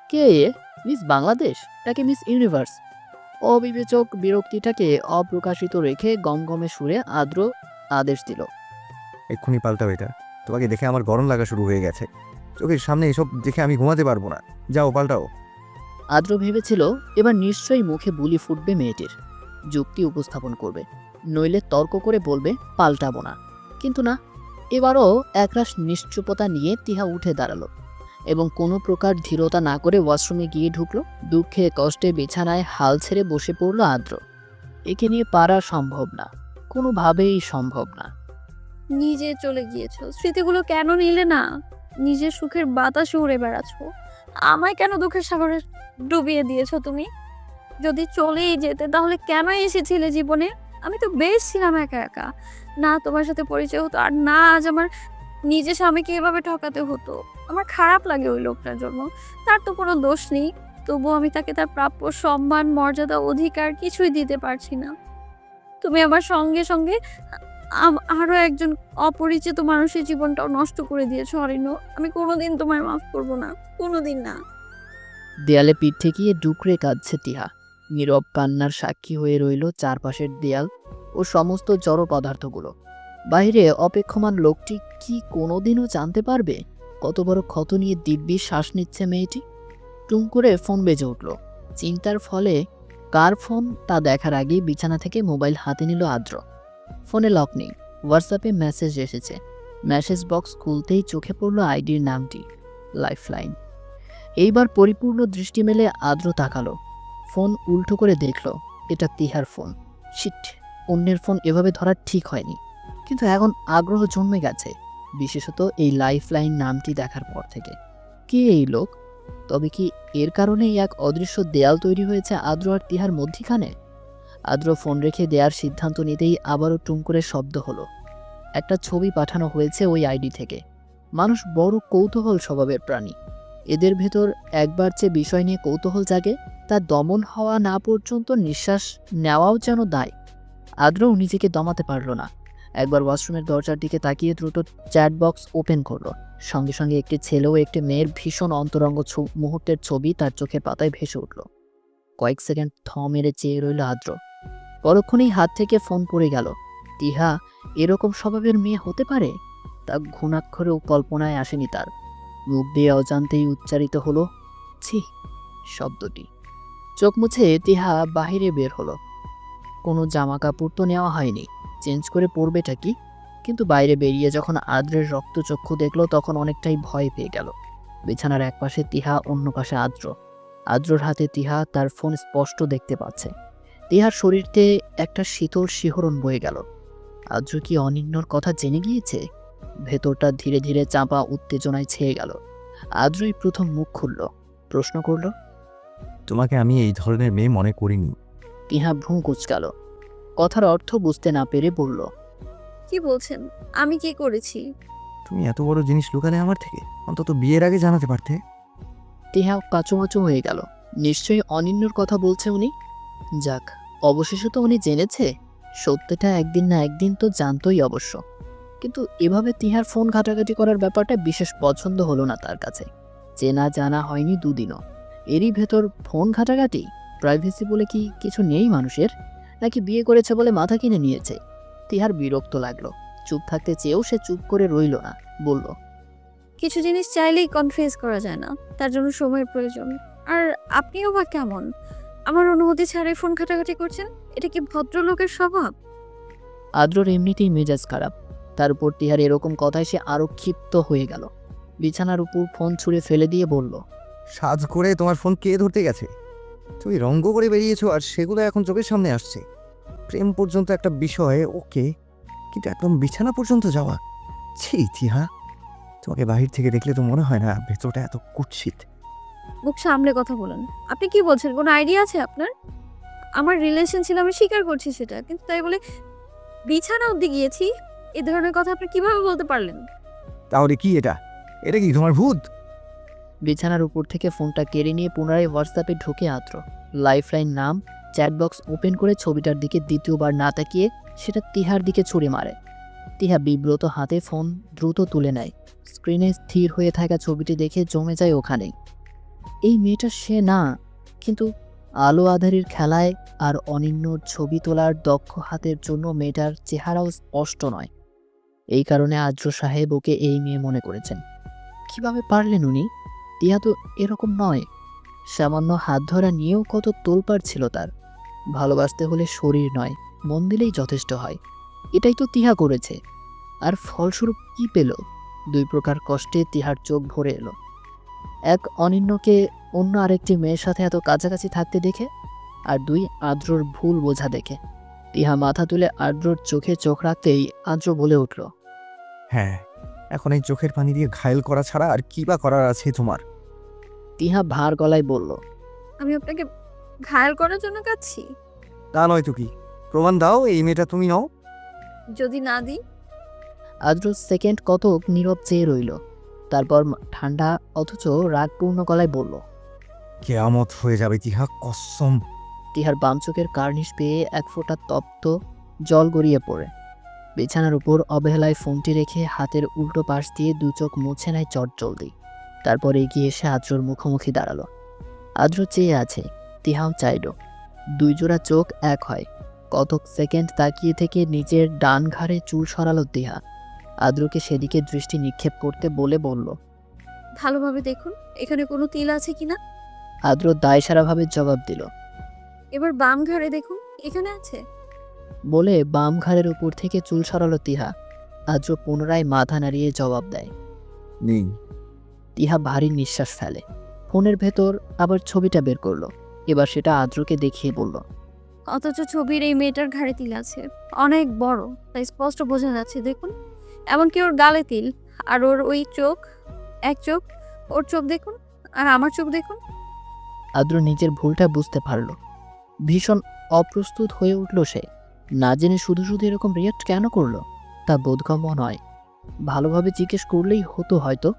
কে এ? মিস বাংলাদেশ নাকি মিস ইউনিভার্স? অবিবেচক বিরক্তিটাকে অপ্রকাশিত রেখে গমগমে সুরে আদ্র আদেশ দিল। এক্ষুনি পাল্টাও এটা। তোমাকে দেখে আমার গরম লাগা শুরু হয়ে গেছে। চোখের সামনে এসব দেখে আমি ঘুমাতে পারবো না। যাও পাল্টাও। আদ্র ভেবেছিল এবার নিশ্চয়ই মুখে বুলি ফুটবে মেয়েটির, যুক্তি উপস্থাপন করবে, নইলে তর্ক করে বলবে পাল্টাবো না। কিন্তু না, এবারও একরাশ নিশ্চুপতা নিয়ে তিহা উঠে দাঁড়ালো এবং কোনো প্রকার ধীরতা না করে ওয়াশরুমে গিয়ে ঢুকলো। দুঃখে কষ্টে বিছানায় হাল ছেড়ে বসে পড়ল আদ্র। একে নিয়ে পারা সম্ভব না, কোনোভাবেই সম্ভব না। নিজে চলে গিয়েছো, স্মৃতিগুলো কেন নিলে না? নিজের সুখের বাতাসে উড়ে বেড়াচ্ছো, আমায় কেন দুঃখের সাগরে ডুবিয়ে দিয়েছো তুমি? যদি চলেই যেতে তাহলে কেন এসেছিলে জীবনে? আমি তো বেশ ছিলাম একা একা, না তোমার সাথে পরিচয় হতো আর না আজ আমার নিজের স্বামীকে এভাবে ঠকাতে হতো। আমার খারাপ লাগে ওই লোকটার জন্য, তার তো কোনো দোষ নেই, তবুও আমি তাকে তার প্রাপ্য সম্মান, মর্যাদা, অধিকার কিছুই দিতে পারছি না। তুমি আমার সঙ্গে সঙ্গে আরো একজন অপরিচিত মানুষের জীবনটাও নষ্ট করে দিয়েছো অরিন্য। আমি কোনোদিন তোমায় মাফ করবো না, কোনোদিন না। দেয়ালে পিঠ ঠেকিয়ে ডুকরে কাঁদছে তিহা। নীরব কান্নার সাক্ষী হয়ে রইল চারপাশের দেয়াল ও সমস্ত জড় পদার্থগুলো। বাইরে অপেক্ষমান লোকটি কি কোনোদিনও জানতে পারবে কত বড় ক্ষত নিয়ে দিব্যি শ্বাস নিচ্ছে মেয়েটি? টুম করে ফোন বেজে উঠল। চিন্তার ফলে কার ফোন তা দেখার আগেই বিছানা থেকে মোবাইল হাতে নিল আদ্র। ফোনে লক নেই, হোয়াটসঅ্যাপে মেসেজ এসেছে। মেসেজ বক্স খুলতেই চোখে পড়ল আইডির নামটি, লাইফলাইন। এইবার পরিপূর্ণ দৃষ্টি মেলে আদ্র তাকালো। ফোন উল্টো করে দেখল এটা তিহার ফোন। শিট, অন্যের ফোন এভাবে ধরা ঠিক হয়নি, কিন্তু এখন আগ্রহ জন্মে গেছে, বিশেষত এই লাইফলাইন নামটি দেখার পর থেকে। কে এই লোক? তবে কি এর কারণেই এক অদৃশ্য দেয়াল তৈরি হয়েছে আদ্র আর তিহার মধ্যিখানে? আদ্র ফোন রেখে দেওয়ার সিদ্ধান্ত নিতেই আবারও টুম করে শব্দ হলো। একটা ছবি পাঠানো হয়েছে ওই আইডি থেকে। মানুষ বড় কৌতূহল স্বভাবের প্রাণী। এদের ভেতর একবার যে বিষয় নিয়ে কৌতূহল জাগে তা দমন হওয়া না পর্যন্ত নিঃশ্বাস নেওয়াও যেন দায়। আদ্রও নিজেকে দমাতে পারল না। একবার ওয়াশরুমের দরজার দিকে তাকিয়ে দ্রুত চ্যাট বক্স ওপেন করলো। সঙ্গে সঙ্গে একটি ছেলে ও একটি মেয়ের ভীষণ অন্তরঙ্গ মুহূর্তের ছবি তার চোখের পাতায় ভেসে উঠল। কয়েক সেকেন্ড থ মেরে চেয়ে রইল আদ্র। পরক্ষণেই হাত থেকে ফোন পড়ে গেল। তিহা এরকম স্বভাবের মেয়ে হতে পারে তা ঘুণাক্ষরেও কল্পনায় আসেনি তার। মুখ দিয়ে অজান্তেই উচ্চারিত হলো ছি শব্দটি। চোখ মুছে তিহা বাহিরে বের হলো। কোনো জামা কাপড় তো নেওয়া হয়নি, চেঞ্জ করে পরবেটা কি? কিন্তু বাইরে বেরিয়ে যখন আদ্রের রক্তচক্ষু দেখল তখন অনেকটাই ভয় পেয়ে গেল। বিছানার একপাশে তিহা, অন্য পাশে আদ্র। আদ্রর হাতে তিহা, তার ফোন স্পষ্ট দেখতে পাচ্ছে। তিহার শরীরতে একটা শীতল শিহরণ বয়ে গেল। আদ্র কি অনিন্যর কথা জেনে গিয়েছে? ভেতরটা ধীরে ধীরে চাপা উত্তেজনায় ছেয়ে গেল। আদ্রই প্রথম মুখ খুলল, প্রশ্ন করল। তোমাকে আমি এই ধরনের মেয়ে মনে করিনি। তিহা ভ্রু কুঁচকাল। কথার অর্থ বুঝতে না পেরে বলল, কি বলছেন? আমি কি করেছি? তুমি এত বড় জিনিস লুকালে আমার থেকে, অন্তত বিয়ের আগে জানাতে পারতে। তিহা কাচুমাচু হয়ে গেল। নিশ্চয়ই অনিন্যর কথা বলছে উনি। যাক, অবশেষে তো উনি জেনেছে। সত্যটা একদিন না একদিন তো জানতই অবশ্য। কিন্তু এভাবে তিহার ফোন ঘাটাঘাটি করার ব্যাপারটা বিশেষ পছন্দ হলো না তার কাছে। চেনা জানা হয়নি দুদিনও, এরই ভেতর ফোন ঘাটাঘাটি। প্রাইভেসি বলে কি কিছু নেই মানুষের? নাকি বিয়ে করেছে বলে মাথা কিনে নিয়েছে? তিহার বিরক্ত লাগলো। চুপ থাকতে চেয়েও সে চুপ করে রইল না, বলল, কিছু জিনিস চাইলেই কনফিউজ করা যায় না, তার জন্য সময়ের প্রয়োজন। আর আপনিও বা কেমন, আমার অনুমতি ছাড়াই ফোন ঘাটাঘাটি করছেন? এটা কি ভদ্রলোকের স্বভাব? আদ্রর এমনিতেই মেজাজ খারাপ, তার উপর তিহার এরকম কথায় সে আরো ক্ষিপ্ত হয়ে গেল। বিছানার উপর ফোন ছুঁড়ে ফেলে দিয়ে বলল, সাজ করে তোমার ফোন কে ধরতে গেছে? তুমি রঙ্গ করে বেরিয়েছো আর সেগুলো এখন চোখের সামনে আসছে। প্রেম পর্যন্ত একটা বিষয় ওকে, কিন্তু একদম বিছানা পর্যন্ত যাওয়া, ছি তিহা। তোমাকে বাহির থেকে দেখলে তো মনে হয় না ভেতরটা এত কুৎসিত। মুখ সামলে কথা বলেন। আপনি কি বলছেন? কোনো আইডিয়া আছে আপনার? আমার রিলেশন ছিল, আমি স্বীকার করছি সেটা, কিন্তু তাই বলে বিছানা অবধি গিয়েছি, এ ধরনের কথা আপনি কিভাবে বলতে পারলেন? তাহলে কি এটা? এটা কি তোমার ভূত? বিছানার উপর থেকে ফোনটা কেড়ে নিয়ে পুনরায় হোয়াটসঅ্যাপে ঢুকে আদ্র লাইফলাইন নাম চ্যাটবক্স ওপেন করে ছবিটার দিকে দ্বিতীয়বার না তাকিয়ে সেটা তিহার দিকে ছুড়ে মারে। তিহা বিব্রত হাতে ফোন দ্রুত তুলে নেয়। স্ক্রিনে স্থির হয়ে থাকা ছবিটি দেখে জমে যায় ওখানেই। এই মেয়েটা সে না, কিন্তু আলো আঁধারির খেলায় আর অনিন্যর ছবি তোলার দক্ষ হাতের জন্য মেয়েটার চেহারাও স্পষ্ট নয়। এই কারণে আদ্র সাহেব ওকে এই মেয়ে মনে করেছেন। কিভাবে পারলেন উনি? টিহা তো এরকম নয়। সামান্য হাত ধরা নিয়েও কত তোলপাড় ছিল তার। ভালোবাসতে হলে শরীর নয়, মন দিলেই যথেষ্ট হয়। এটাই তো তিহা করেছে। আর ফলস্বরূপ কি পেল? দুই প্রকার কষ্টে তিহার চোখ ভরে এলো। এক, অনিন্যকে অন্য আরেকটি মেয়ের সাথে এত কাছাকাছি থাকতে দেখে, আর দুই, আদ্রর ভুল বোঝা দেখে। তিহা মাথা তুলে আদ্রর চোখে চোখ রাখতেই আদ্র বলে উঠল, হ্যাঁ, এখন এই চোখের পানি দিয়ে ঘায়েল করা ছাড়া আর কি বা করার আছে তোমার? তিহা ভার গলায় বলল, আমি আপনাকে ঘায়াল করার জন্য কাঁদছি? তা নয় তো কি, প্রমাণ দাও এই মেয়েটা তুমি নও। যদি না দিই? আদ্র সেকেন্ড কতক নীরব চেয়ে রইল। তারপর ঠান্ডা অথচ রাগপূর্ণ গলায় বলল, কেয়ামত হয়ে যাবে তিহা, কসম। তিহার বাম চোখের কার্নিশ পেয়ে এক ফোঁটা তপ্ত জল গড়িয়ে পড়ে। বিছানার উপর অবহেলায় ফোনটি রেখে হাতের উল্টো পাশ দিয়ে দু চোখ মুছে নেয় চটজলদি। তারপর এগিয়ে এসে আদ্রর মুখোমুখি দাঁড়ালো। আদ্র চেয়ে আছে, তিহাও চাইল। দুই জোড়া চোখ এক হয়। কতক সেকেন্ড তাকিয়ে থেকে নিজের ডান ঘাড়ে চুল সরালো তিহা। আদ্রকে সেদিকে দৃষ্টি নিক্ষেপ করতে বলে বলল, ভালোভাবে দেখুন এখানে কোনো তিল আছে কিনা। আদ্র দায়সারাভাবে জবাব দিল। এবার বাম ঘাড়ে দেখুন, এখানে আছে। বলে বাম ঘাড়ের উপর থেকে চুল সরালো তিহা। আদ্র পুনরায় মাথা নাড়িয়ে জবাব দেয়। নেই। তিহা ভারী নিঃশ্বাস ফেলে। ফোনের ভেতর আবার ছবিটা বের করলো। এবার সেটা আদ্রকে দেখিয়ে বলল, অথচ ছবির এই মেয়েটার ঘাড়ে তিল আছে, অনেক বড়, তাই স্পষ্ট বোঝা যাচ্ছে। দেখুন, এমনকি ওর গালে তিল। আর ওর ওই চোখ, এক চোখ, ওর চোখ দেখুন, আর আমার চোখ দেখুন। আদ্র নিজের ভুলটা বুঝতে পারল। ভীষণ অপ্রস্তুত হয়ে উঠল সে। না জেনে শুধু শুধু এরকম রিয়াক্ট কেন করলো তা বোধগম্য নয়। ভালোভাবে জিজ্ঞেস করলেই হতো হয়তো।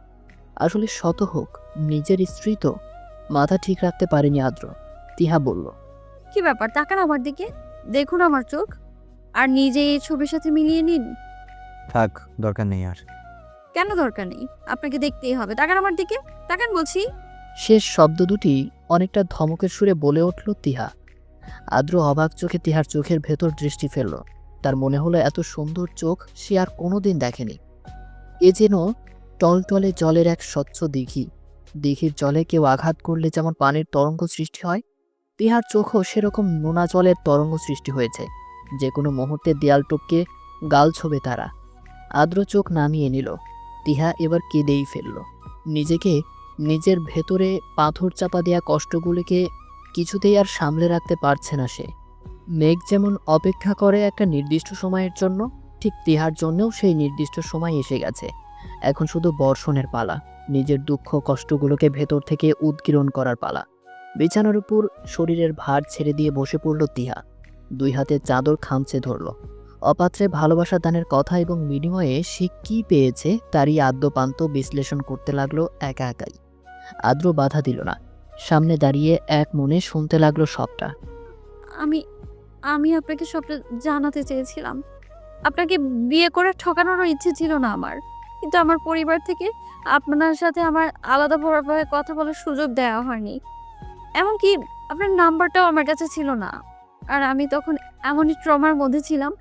আসলে শত হোক, নিজের স্ত্রী তো। মাথা ঠিক রাখতে পারেনি আদ্র। তিহা বলল, কি ব্যাপার, তাকান আমার দিকে, দেখুন আমার চোখ, আর নিজে এই ছবির সাথে মিলিয়ে নিন। থাক, দরকার নেই আর। কেন দরকার নেই? আপনাকে দেখতেই হবে। তাকান আমার দিকে, তাকান বলছি। শেষ শব্দ দুটি অনেকটা ধমকের সুরে বলে উঠল তিহা। আদ্র অবাক চোখে তিহার চোখের ভেতর দৃষ্টি ফেলল। তার মনে হলো এত সুন্দর চোখ সে আর কোনোদিন দেখেনি। এ যেন টলটলে জলের এক স্বচ্ছ দিঘি। দিঘির জলে কেউ আঘাত করলে যেমন পানির তরঙ্গ সৃষ্টি হয়, তিহার চোখও সেরকম নোনা জলের তরঙ্গ সৃষ্টি হয়েছে। যে কোনো মুহূর্তে দেয়াল টপকে গাল ছোবে তারা। আদ্র চোখ নামিয়ে নিল। তিহা এবার কেঁদেই ফেলল। নিজেকে, নিজের ভেতরে পাথর চাপা দেয়া কষ্টগুলিকে কিছুতেই আর সামলে রাখতে পারছে না সে। মেঘ যেমন অপেক্ষা করে একটা নির্দিষ্ট সময়ের জন্য, ঠিক তিহার জন্যও সেই নির্দিষ্ট সময় এসে গেছে। এখন শুধু বর্ষণের পালা, নিজের দুঃখ কষ্টগুলোকে ভেতর থেকে উদ্গীরণ করার পালা। বিছানার উপর শরীরের ভার ছেড়ে দিয়ে বসে পড়ল তিহা। দুই হাতে চাদর খামচে ধরল। অপাত্রে ভালোবাসা দানের কথা এবং বিনিময়ে সে কী পেয়েছে তারই আদ্যপান্ত বিশ্লেষণ করতে লাগলো একা একাই। আদ্র বাধা দিল না। সামনে দাঁড়িয়ে এক মনে শুনতে লাগলো সবটা। আমি আমি আপনাকে সবটা জানাতে চেয়েছিলাম। আপনাকে বিয়ে করে ঠকানোরও ইচ্ছে ছিল না আমার, কিন্তু আমার পরিবার থেকে আপনার সাথে আমার আলাদাভাবে কথা বলার সুযোগ দেওয়া হয়নি। এমনকি আপনার নাম্বারটাও আমার কাছে ছিল না। আর আমি তখন এমনই ট্রমার মধ্যে ছিলাম,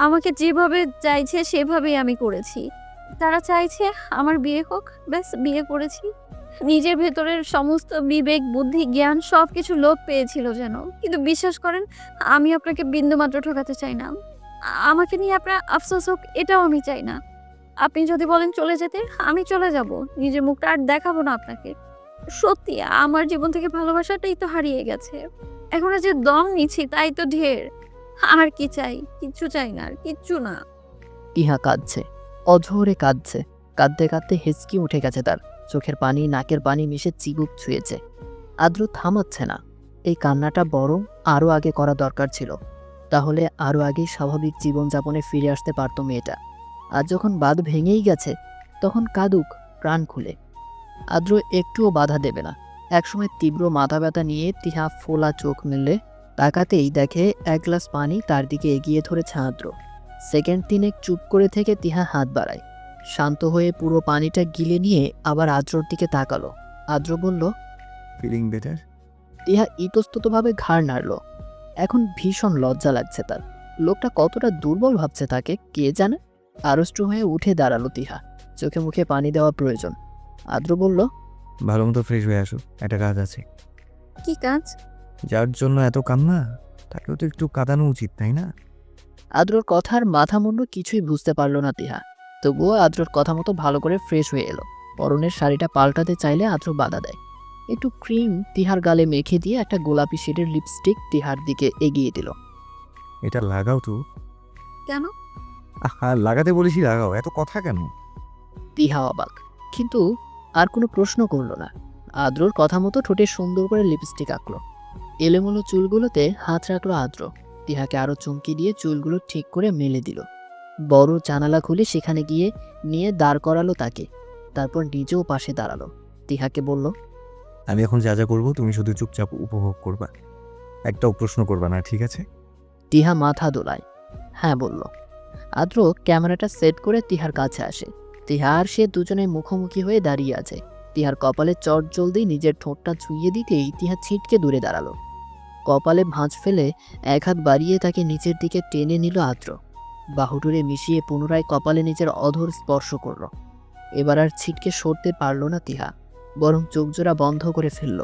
আমাকে যেভাবে চাইছে সেভাবেই আমি করেছি। তারা চাইছে আমার বিয়ে হোক, ব্যাস বিয়ে করেছি। নিজের ভেতরের সমস্ত বিবেক, বুদ্ধি, জ্ঞান সব কিছু লোপ পেয়েছিল যেন। কিন্তু বিশ্বাস করেন, আমি আপনাকে বিন্দুমাত্র ঠকাতে চাই না। আমাকে নিয়ে আপনার আফসোস হোক, এটাও আমি চাই না। আপনি যদি বলেন চলে যেতে, আমি চলে যাব। নিজের মুখটা আর দেখাবো না আপনাকে। সত্যি আমার জীবন থেকে ভালোবাসাটাই তো হারিয়ে গেছে। এখন যে দম নিচ্ছি তাই তো ঢের। আর কি চাই? কিচ্ছু চাই না, আর কিচ্ছু না। তিহা কাঁদছে, অঝোরে কাঁদছে। কাঁদতে কাঁদতে হেঁচকি উঠে গেছে তার। চোখের পানি নাকের পানি মিশে চিবুক ছুঁয়েছে। আদ্র থামাচ্ছে না। এই কান্নাটা বরং আরও আগে করা দরকার ছিল। তাহলে আরও আগেই স্বাভাবিক জীবনযাপনে ফিরে আসতে পারত মেয়েটা। আর যখন বাঁধ ভেঙেই গেছে, তখন কাঁদুক প্রাণ খুলে। আদ্র একটুও বাধা দেবে না। একসময় তীব্র মাথা ব্যথা নিয়ে তিহা ফোলা চোখ মেলে তাকাতেই দেখে এক গ্লাস পানি তার দিকে এগিয়ে ধরেছে আদ্র। সেকেন্ড তিনেক চুপ করে থেকে তিহা হাত বাড়ায়। শান্ত হয়ে পুরো পানিটা গিলে নিয়ে আবার আদ্রর দিকে তাকালো। আদ্র বলল, ফিলিং বেটার? তিহা ইতস্ততভাবে ঘাড় নাড়ল। এখন ভীষণ লজ্জা লাগছে তার। লোকটা কতটা দুর্বল ভাবছে তাকে কে জানে। আড়ষ্ট হয়ে উঠে দাঁড়ালো তিহা। চোখে মুখে পানি দেওয়া প্রয়োজন। আদ্র বলল, ভালো মতো ফ্রেশ হয়ে আসো, একটা কাজ আছে। কি কাজ? যার জন্য এত কান্না তাকেও তো একটু কাঁদানো উচিত, তাই না? আদ্রর কথার মাথা মুন্ডু কিছুই বুঝতে পারল না তিহা। তবুও আদ্রর কথা মতো ভালো করে ফ্রেশ হয়ে এলো। পরনের শাড়িটা পাল্টাতে চাইলে আদ্র বাধা দেয়। একটু ক্রিম তিহার গালে মেখে দিয়ে একটা গোলাপি শেডের লিপস্টিক তিহার দিকে এগিয়ে দিল। এটা লাগাও তো। কেন? আহা, লাগাতে বলেছি লাগাও, এত কথা কেন? তিহা অবাক, কিন্তু আর কোনো প্রশ্ন করল না। আদ্রর কথা মতো ঠোঁটে সুন্দর করে লিপস্টিক আঁকলো। এলোমেলো চুলগুলোতে হাত রাখলো আদ্র। তিহাকে আরো চমকি দিয়ে চুলগুলো ঠিক করে মেলে দিল। বড় জানালা খুলে সেখানে গিয়ে নিয়ে দাঁড় করালো তাকে। তারপর নিজেও পাশে দাঁড়ালো। তিহাকে বলল, আমি এখন যা যা করবো তুমি শুধু চুপচাপ উপভোগ করবা, একটাও প্রশ্ন করবা না, ঠিক আছে? তিহা মাথা দোলায় হ্যাঁ বলল। আদ্র ক্যামেরাটা সেট করে তিহার কাছে আসে। তিহা আর সে দুজনে মুখোমুখি হয়ে দাঁড়িয়ে আছে। তিহার কপালে চট জলদি নিজের ঠোঁটটা ছুঁয়ে দিতেই তিহা ছিটকে দূরে দাঁড়ালো। কপালে ভাঁজ ফেলে এক হাত বাড়িয়ে তাকে নিচের দিকে টেনে নিল আদ্র। বাহুডুরে মিশিয়ে পুনরায় কপালে নিজের অধর স্পর্শ করল। এবার আর ছিটকে সরতে পারল না তিহা, বরং চোখজোড়া বন্ধ করে ফেলল।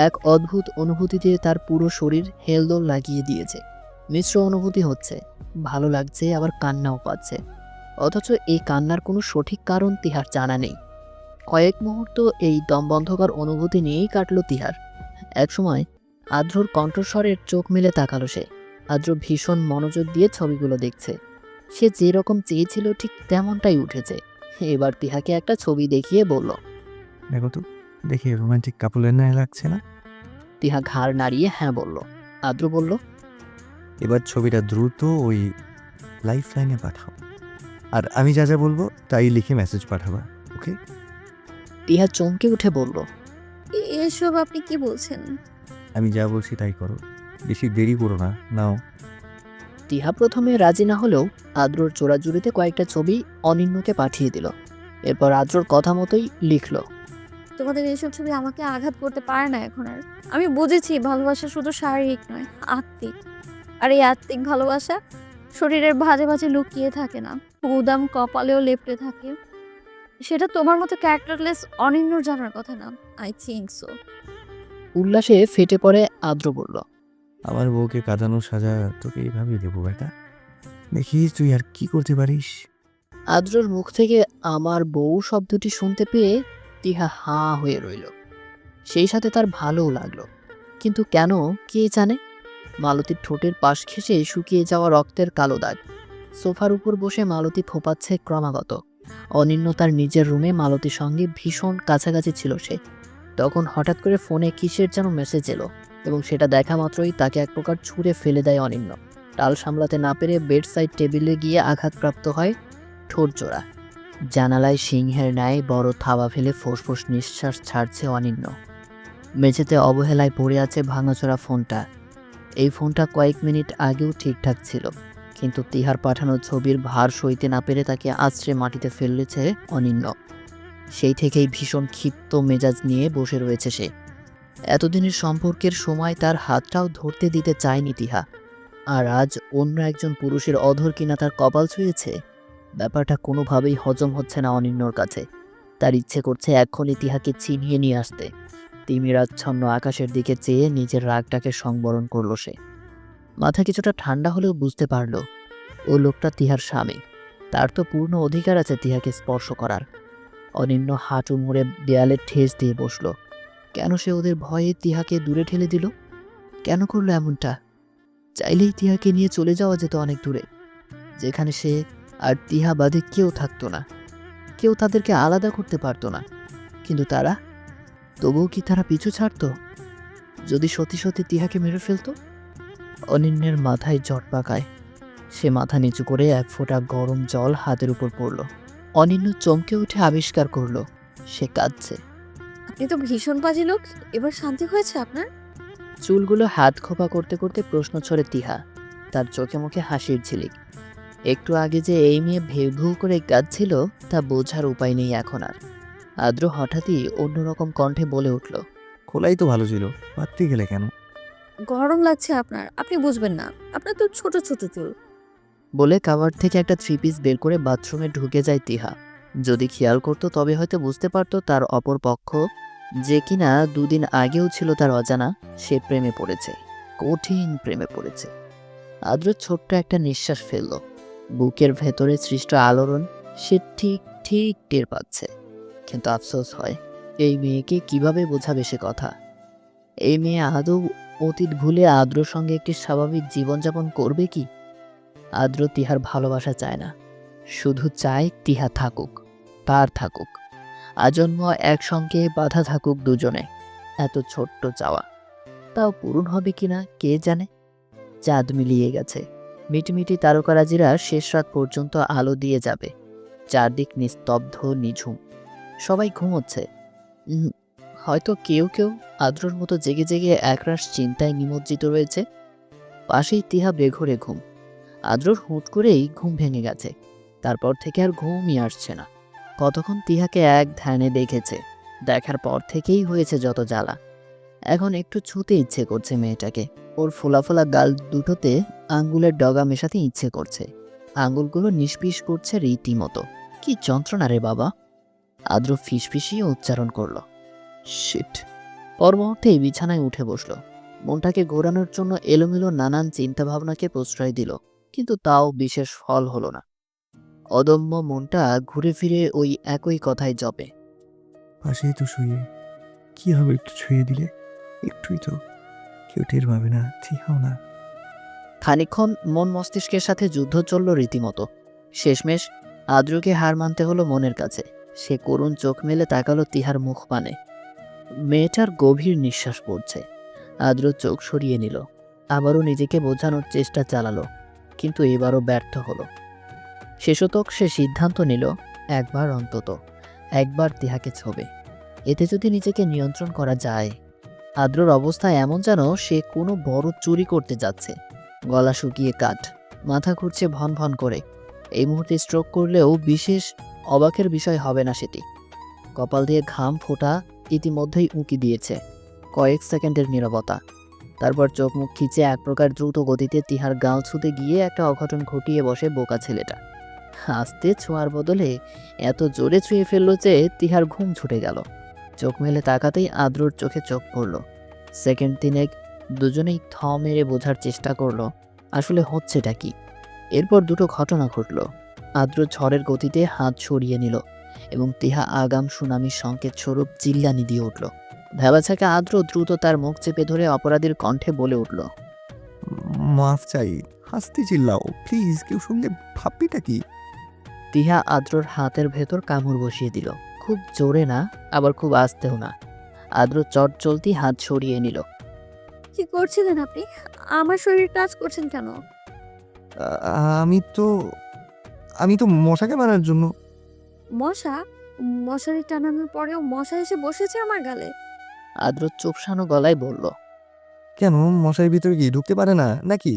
এক অদ্ভুত অনুভূতিতে তার পুরো শরীর হেলদোল লাগিয়ে দিয়েছে। মিশ্র অনুভূতি হচ্ছে, ভালো লাগছে আবার কান্নাও পাচ্ছে। অথচ এই কান্নার কোনো সঠিক কারণ তিহার জানা নেই। কয়েক মুহূর্ত এই দমবন্ধকর অনুভূতি নিয়েই কাটল তিহার। একসময় আদ্রর কণ্ঠস্বরের চোখ মেলে তাকালো সে। আদ্র ভীষণ মনোযোগ দিয়ে ছবিগুলো দেখছে। সে যেরকম চেয়েছিল ঠিক তেমনটাই উঠেছে। এবার তিহাকে একটা ছবি দেখিয়ে বলল, দেখো তো, দেখি রোমান্টিক কাপলের ন্যায় লাগছে না? তিহা ঘাড় নাড়িয়ে হ্যাঁ বলল। আদ্র বলল, এবার ছবিটা দ্রুত ওই লাইফ লাইনে পাঠাও, আর আমি যা যা বলবো তাই লিখে মেসেজ পাঠাবা, ওকে? তিহা চমকে উঠে বলল, এসব আপনি কি বলছেন? আমি যা বলছি তাই করো, বেশি দেরি করো না, নাও। তিহা প্রথমে রাজি না হলেও আদ্রর জোড়াজুড়িতে কয়েকটা ছবি অনিন্যকে পাঠিয়ে দিল। এরপর আদ্রর কথা মতোই লিখল, তোমাদের এইসব ছবি আমাকে আঘাত করতে পারে না এখন আর। আমি বুঝেছি ভালোবাসা শুধু শারীরিক নয়, আত্মিক। আর এই আত্মিক ভালোবাসা শরীরের ভাঁজে ভাঁজে লুকিয়ে থাকে না, উদাম কপালেও লেপ্টে থাকে। সেটা তোমার মতো ক্যারেক্টারলেস অনিন্যর জানার কথা না। I think so. উল্লাসে ফেটে পড়ে আদ্র বলল, আমার বউকে কাঁদানো সাজা তোকে এইভাবেই দেবো বেটা, দেখিস তুই আর কি করতে পারিস। আদ্রর মুখ থেকে আমার বউ শব্দটি শুনতে পেয়ে তিহা হাঁ হয়ে রইল। সেই সাথে তার ভালোও লাগলো, কিন্তু কেন কে জানে। মালতীর ঠোঁটের পাশ ঘেঁষে শুকিয়ে যাওয়া রক্তের কালো দাগ। সোফার উপর বসে মালতী ফোপাচ্ছে ক্রমাগত। অনিন্য তার নিজের রুমে মালতীর সঙ্গে ভীষণ কাছাকাছি ছিল সে। তখন হঠাৎ করে ফোনে কিসের যেন মেসেজ এলো, এবং সেটা দেখা মাত্রই তাকে এক প্রকার ছুঁড়ে ফেলে দেয় অনিন্য। টাল সামলাতে না পেরে বেড সাইড টেবিলে গিয়ে আঘাতপ্রাপ্ত হয় ঠোঁট জোড়া। জানালায় সিংহের ন্যায় বড় থাবা ফেলে ফোঁস নিঃশ্বাস ছাড়ছে অনিন্য। মেঝেতে অবহেলায় পড়ে আছে ভাঙাচোরা ফোনটা। এই ফোনটা কয়েক মিনিট আগেও ঠিকঠাক ছিল, কিন্তু তিহার পাঠানো ছবির ভার সইতে না পেরে তাকে আছড়ে মাটিতে ফেলেছে অনিন্য। সেই থেকেই ভীষণ ক্ষিপ্ত মেজাজ নিয়ে বসে রয়েছে সে। এতদিনের সম্পর্কের সময় তার হাতটাও ধরতে দিতে চায়নি তিহা, আর আজ অন্য একজন পুরুষের অধর কিনা তার কপাল ছুঁয়েছে। ব্যাপারটা কোনোভাবেই হজম হচ্ছে না অনিন্যর কাছে। তার ইচ্ছে করছে এক্ষুনি তিহাকে ছিনিয়ে নিয়ে আসতে। তিমিরাচ্ছন্ন আকাশের দিকে চেয়ে নিজের রাগটাকে সংবরণ করল সে। মাথা কিছুটা ঠান্ডা হলেও বুঝতে পারল ও লোকটা তিহার স্বামী। তার তো পূর্ণ অধিকার আছে তিহাকে স্পর্শ করার। অনিন্য হাঁটু মুড়ে দেয়ালে ঠেস দিয়ে বসল। কেন সে ওদের ভয়ে তিহাকে দূরে ঠেলে দিল? কেন করলো এমনটা? চাইলেই তিহাকে নিয়ে চলে যাওয়া যেত অনেক দূরে, যেখানে সে আর তিহা বাদে কেউ থাকতো না। কেউ তাদেরকে আলাদা করতে পারতো না। কিন্তু তারা, তবুও কি তারা পিছু ছাড়তো? যদি সত্যি সত্যি তিহাকে মেরে ফেলতো? অনিন্যের মাথায় জট পাকায়। সে মাথা নিচু করে এক ফোঁটা গরম জল হাতের উপর পড়ল। অনিন্য চমকে উঠে আবিষ্কার করল সে কাঁদছে। আপনি তো ভীষণ বাজে লোক। এবার শান্তি হয়েছে আপনার? চুলগুলো হাত খোপা করতে করতে প্রশ্ন ছড়ে তিহা, তার চোখে মুখে হাসির ঝিলিক। একটু আগে যে এই মেয়ে ভেউ ভেউ করে কাঁদছিল তা বোঝার উপায় নেই এখন আর। আদ্র হঠাৎই অন্যরকম কণ্ঠে বলে উঠল, খোলাই তো ভালো ছিল, বাড়তে গেলে কেন? গরম লাগছে আপনার, আপনি বুঝবেন না। আপনার তো ছোট ছোট চুল। বলে কাভার থেকে একটা 3 পিস বের করে বাথরুমে ঢুকে যায় তিহা। যদি খেয়াল করতো তবে হয়তো বুঝতে পারতো তার অপর পক্ষ, যে কিনা 2 দিন আগেও ছিল তার অজানা, সে প্রেমে পড়েছে, কঠিন প্রেমে পড়েছে। আদ্র ছোট্ট একটা নিঃশ্বাস ফেলল। বুকের ভেতরে সৃষ্ট আলোড়ন সে ঠিক ঠিক টের পাচ্ছে। কিন্তু আফসোস হয়, এই মেয়েকে কিভাবে বোঝাবে সে কথা। এই মেয়ে আদৌ অতীত ভুলে আদ্রর সঙ্গে একটি স্বাভাবিক জীবনযাপন করবে কি? আদ্র তিহার ভালোবাসা চায় না, শুধু চায় তিহা থাকুক, তার থাকুক, আজন্ম একসঙ্গে বাধা থাকুক দুজনে। এত ছোট্ট চাওয়া, তাও পূরণ হবে কিনা কে জানে। চাঁদ মিলিয়ে গেছে, মিটিমিটি তারকারাজিরা শেষ রাত পর্যন্ত আলো দিয়ে যাবে। চারদিক নিস্তব্ধ নিঝুম, সবাই ঘুমোচ্ছে। উম, হয়তো কেউ কেউ আদ্রর মতো জেগে জেগে একরাশ চিন্তায় নিমজ্জিত রয়েছে। পাশেই তিহা বেঘরে ঘুম। আদ্রর হুট করেই ঘুম ভেঙে গেছে, তারপর থেকে আর ঘুমই আসছে না। কতক্ষণ তিহাকে এক ধ্যানে দেখেছে, দেখার পর থেকেই হয়েছে যত জ্বালা। এখন একটু ছুতে ইচ্ছে করছে মেয়েটাকে। ওর ফোলা ফোলা গাল দুটোতে আঙ্গুলের ডগা মেশাতে ইচ্ছে করছে। আঙ্গুলগুলো নিষ্পিস করছে রীতিমতো। কি যন্ত্রণা রে বাবা! আদ্র ফিসফিসিয়ে উচ্চারণ করলো, শিট। পর মুহূর্তেই বিছানায় উঠে বসলো। মনটাকে ঘোরানোর জন্য এলোমেলো নানান চিন্তাভাবনাকে প্রশ্রয় দিল, কিন্তু তাও বিশেষ ফল হলো না। অদম্য মনটা ঘুরে ফিরে ওই একই কথাই জপে। পাশেই তো শুয়ে, কি হবে একটু ছুঁয়ে দিলে? একটুই তো, কেউ টের পাবে না, চিহাও না। খানিকক্ষণ মন মস্তিষ্কের সাথে যুদ্ধ চলল রীতিমতো। শেষমেশ আদ্রকে হার মানতে হলো মনের কাছে। সে করুণ চোখ মেলে তাকালো তিহার মুখ পানে। মেয়েটার গভীর নিঃশ্বাস পড়ছে। আদ্র চোখ সরিয়ে নিল, আবারও নিজেকে বোঝানোর চেষ্টা চালালো, কিন্তু এবারও ব্যর্থ হলো। শেষতক সে সিদ্ধান্ত নিল, একবার অন্তত একবার তিহাকে ছোবে। এতে যদি নিজেকে নিয়ন্ত্রণ করা যায়। আদ্রর অবস্থা এমন যেন সে কোনো বড় চুরি করতে যাচ্ছে। গলা শুকিয়ে কাঠ, মাথা ঘুরছে ভন ভন করে। এই মুহূর্তে স্ট্রোক করলেও বিশেষ অবাকের বিষয় হবে না সেটি। কপাল দিয়ে ঘাম ফোঁটা ইতিমধ্যেই উঁকি দিয়েছে। কয়েক সেকেন্ডের নীরবতা, তারপর চোখ মুখ খিচে এক প্রকার দ্রুত গতিতে তিহার গাল ছুতে গিয়ে একটা অঘটন ঘটিয়ে বসে বোকা ছেলেটা। আস্তে ছোঁয়ার বদলে এত জোরে ছুঁয়ে ফেললো যে তিহার ঘুম ছুটে গেল। চোখ মেলে তাকাতেই আদ্রর চোখে চোখ পড়ল। সেকেন্ড তিনেক দুজনেই থ মেরে বোঝার চেষ্টা করলো আসলে হচ্ছেটা কি। এরপর দুটো ঘটনা ঘটল। আদ্র ঝড়ের গতিতে হাত সরিয়ে নিল এবং তিহা আগাম সুনামির সংকেত স্বরূপ চিল্লানি দিয়ে উঠল। ভেবাছাকে আদ্র দ্রুত তার মুখ চেপে ধরে অপরাধীর কণ্ঠে বলে উঠল, মাফ চাই, হাসতে চিল্লাও প্লিজ, কেউ শুনলে ভাববিটা কি? তিহা আদ্রর হাতের ভেতর কামড় বসিয়ে দিল, খুব জোরে না, আবার খুব আস্তেও না। আদ্র চট চলতি হাত সরিয়ে নিল। কি করছিলেন আপনি? আমার শরীর টাচ করছেন কেন? আমি তো মশাকে মারার জন্য। মশা? মশারি টানানোর পরেও মশা এসে বসেছে আমার গালে। আদ্র চোপসানো গলায় বলল, কেন, মশার ভিতরে কি ঢুকতে পারে না নাকি?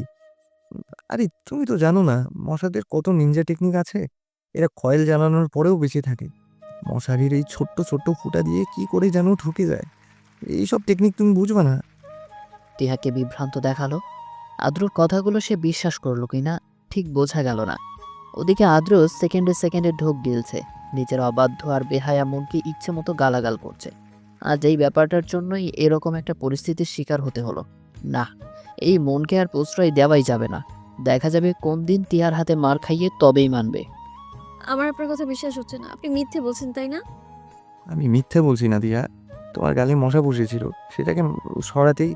আরে তুমি তো জানো না মশাদের কত নিনজা টেকনিক আছে। এরা কয়েল জ্বালানোর পরেও বেঁচে থাকে। মশারির এই ছোট্ট ছোট্ট ফুটা দিয়ে কি করে যেন ঢুকে যায়। এইসব টেকনিক তুমি বুঝবে না। তিহাকে বিভ্রান্ত দেখালো। আদ্রর কথাগুলো সে বিশ্বাস করলো কিনা ঠিক বোঝা গেল না। ওদিকে আদ্র সেকেন্ডে সেকেন্ডে ঢোক গিলছে, নিজের অবাধ্য আর বেহায়া মনকে ইচ্ছে মতো গালাগাল করছে। আজ এই ব্যাপারটার জন্যই এরকম একটা পরিস্থিতির শিকার হতে হলো। না, এই মনকে আর প্রশ্রয় দেওয়াই যাবে না। দেখা যাবে কোন দিন তিহার হাতে মার খাইয়ে তবেই মানবে। আমার আপনার কথা বিশ্বাস হচ্ছে না। আপনি মিথ্যে বলছেন, তাই না? আমি মিথ্যে বলছি না দিয়া, তোমার গালে মশা বসেছিল, সেটাকে সরাতেই।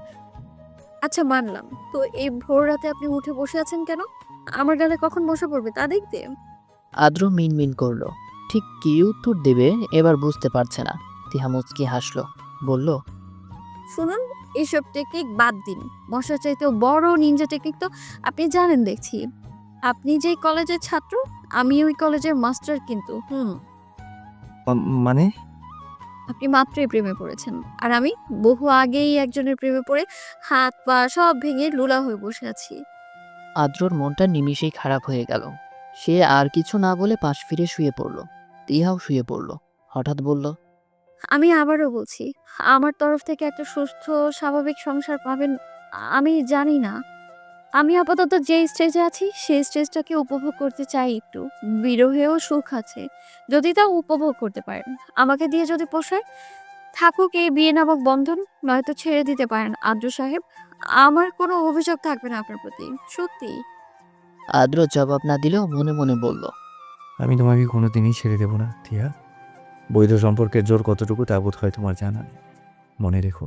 আচ্ছা, মানলাম। তো এই ভোর রাতে আপনি উঠে বসে আছেন কেন? আমার গালে কখন বসে পড়বে তা দেখতে? আদ্র মিনমিন করলো, ঠিক কী উত্তর দেবে এবার বুঝতে পারছে না। তিহা মুচকি হাসলো, বলল, শুনুন, এইসব টেকনিক বাদ দিন। মশার চাইতেও বড় নিনজা টেকনিক তো আপনি জানেন দেখছি। আপনি যে কলেজের ছাত্র, আমি ওই কলেজের মাস্টার কিন্তু। মানে আপনি মাত্রই প্রেমে পড়েছেন, আর আমি বহু আগেই একজনের প্রেমে পড়ে হাত পা সব ভেঙে লুলা হয়ে বসে আছি। আদ্রর মনটা নিমিষেই খারাপ হয়ে গেল। সে আর কিছু না বলে পাশ ফিরে শুয়ে পড়ল। টিহাও শুয়ে পড়ল। হঠাৎ বলল, আমি আবারও বলছি, আমার তরফ থেকে একটা সুস্থ স্বাভাবিক সংসার পাবেন আমি জানি না। আমি আপাতত যে স্টেজে আছি সেই স্টেজটাকে উপভোগ করতে চাই একটু। বিরহেও সুখ আছে, যদি তা উপভোগ করতে পারেন। আমাকে দিয়ে যদি পোষায়, থাকুক এই বিয়ে নামক বন্ধন, নয়তো ছেড়ে দিতে পারেন আদ্র সাহেব। আমার কোনো অভিযোগ থাকবে না আপনার প্রতি, সত্যি। আদ্র জবাব না দিলেও মনে মনে বলল, আমি তোমাকে কোনোদিনই ছেড়ে দেবো না টিয়া। বৈধ সম্পর্কের জোর কতটুকু তা বোধ হয় তোমার জানা নেই। মনে রেখো,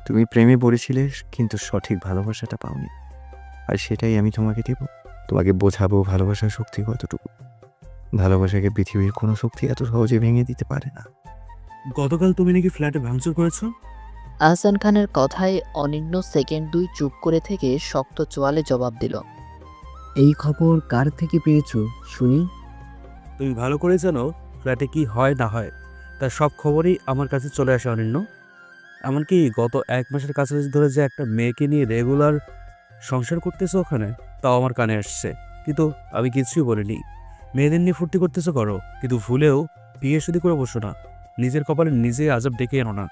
তুমি প্রেমে পড়েছিলে, কিন্তু সঠিক ভালোবাসাটা পাওনি। আর সেটাই আমি তোমাকে দেব। তোমাকে বোঝাবো ভালোবাসার শক্তি কতটুকু। ভালোবাসাকে পৃথিবীর কোনো শক্তি এত সহজে ভেঙে দিতে পারে না। গতকাল তুমি নাকি ফ্ল্যাটে ভাঙচুর করেছো? আহসান খানের কথায় অনিন্য সেকেন্ড দুই চুপ করে থেকে শক্ত চোয়ালে জবাব দিল, এই খবর কার থেকে পেয়েছো শুনি? তুমি ভালো করে জানো ফ্ল্যাটে কি হয় না হয়, তার সব খবরই আমার কাছে চলে আসে অনিন্য। এমনকি গত 1 মাসের কাছাকাছি ধরে যে একটা মেয়েকে নিয়ে রেগুলার সংসার করতেছো ওখানে, তাও আমার কানে আসছে। কিন্তু আমি কিছুই বলিনি। মেয়েদের নিয়ে ফুর্তি করতেছো করো, কিন্তু ভুলেও বিয়ে শুধু করে বসো না। নিজের কপালে নিজে আজাব ডেকে আনো না।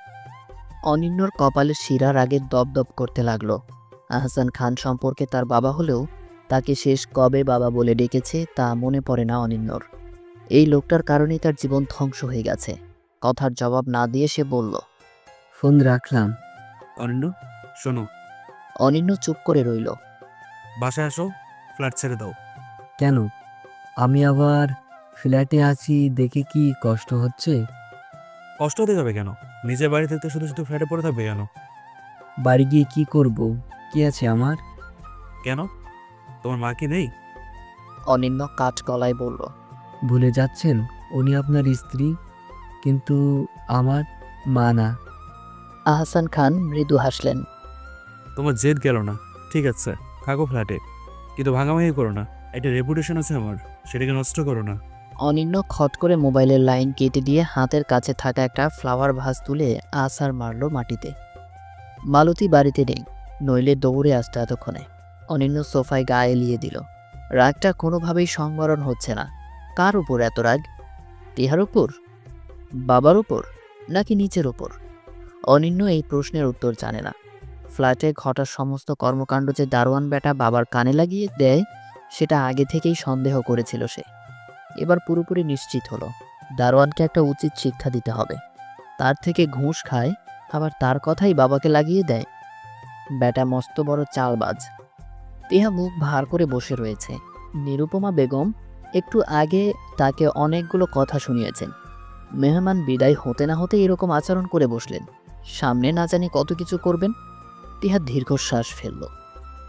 অনিন্যর কপালে শিরার আগে দপদপ করতে লাগলো। আহসান খান সম্পর্কে তার বাবা হলেও তাকে শেষ কবে বাবা বলে ডেকেছে তা মনে পড়ে না অনিন্যর। এই লোকটার কারণেই তার জীবন ধ্বংস হয়ে গেছে। কথার জবাব না দিয়ে সে বলল, ফোন রাখলাম। অনিন্য শোনো, অনিন্য চুপ করে রইল। বাসায় আসো, ফ্ল্যাট ছেড়ে দাও। কেন? আমি আবার ফ্ল্যাটে আছি দেখে কি কষ্ট হচ্ছে? কষ্ট হতে যাবে কেন? নিজের বাড়ি থেকে শুধু শুধু ফ্ল্যাটে পড়ে থাকবে কেন? বাড়ি গিয়ে কি করব? কি আছে আমার? কেন? তোমার মা কি নেই? অনিন্য কাঠ গলায় বলল, ভুলে যাচ্ছেন উনি আপনার স্ত্রী, কিন্তু আমার মা না। আহসান খান মৃদু হাসলেন। তোমার জেদ গেল না, ঠিক আছে, থাকো ফ্ল্যাটে, কিন্তু ভাঙাভাঙি করো না। একটা রেপুটেশন আছে আমার, সেটাকে নষ্ট করো না। অনিন্য খট করে মোবাইলের লাইন কেটে দিয়ে হাতের কাছে থাকা একটা ফ্লাওয়ার ভাস তুলে আছাড় মারল মাটিতে। মালতী বাড়িতে নেই, নইলে দৌড়ে আসতো এতক্ষণে। অনিন্য সোফায় গা এলিয়ে দিল। রাগটা কোনোভাবেই সংবরণ হচ্ছে না। কার উপর এত রাগ? টিহার উপর, বাবার উপর, নাকি নিচের উপর? অনিন্য এই প্রশ্নের উত্তর জানে না। ফ্ল্যাটে ঘটা সমস্ত কর্মকাণ্ড যে দারোয়ান বেটা বাবার কানে লাগিয়ে দেয়, সেটা আগে থেকেই সন্দেহ করেছিল সে। এবার পুরোপুরি নিশ্চিত হলো, দারোয়ানকে একটা উচিত শিক্ষা দিতে হবে। তার থেকে ঘুষ খায়, আবার তার কথাই বাবাকে লাগিয়ে দেয়। বেটা মস্ত বড় চালবাজ। টিহা মুখ ভার করে বসে রয়েছে। নিরুপমা বেগম একটু আগে তাকে অনেকগুলো কথা শুনিয়েছেন। মেহমান বিদায় হতে না হতে এরকম আচরণ করে বসলেন। সামনে না জানি কত কিছু করবেন। টিহা দীর্ঘশ্বাস ফেলল।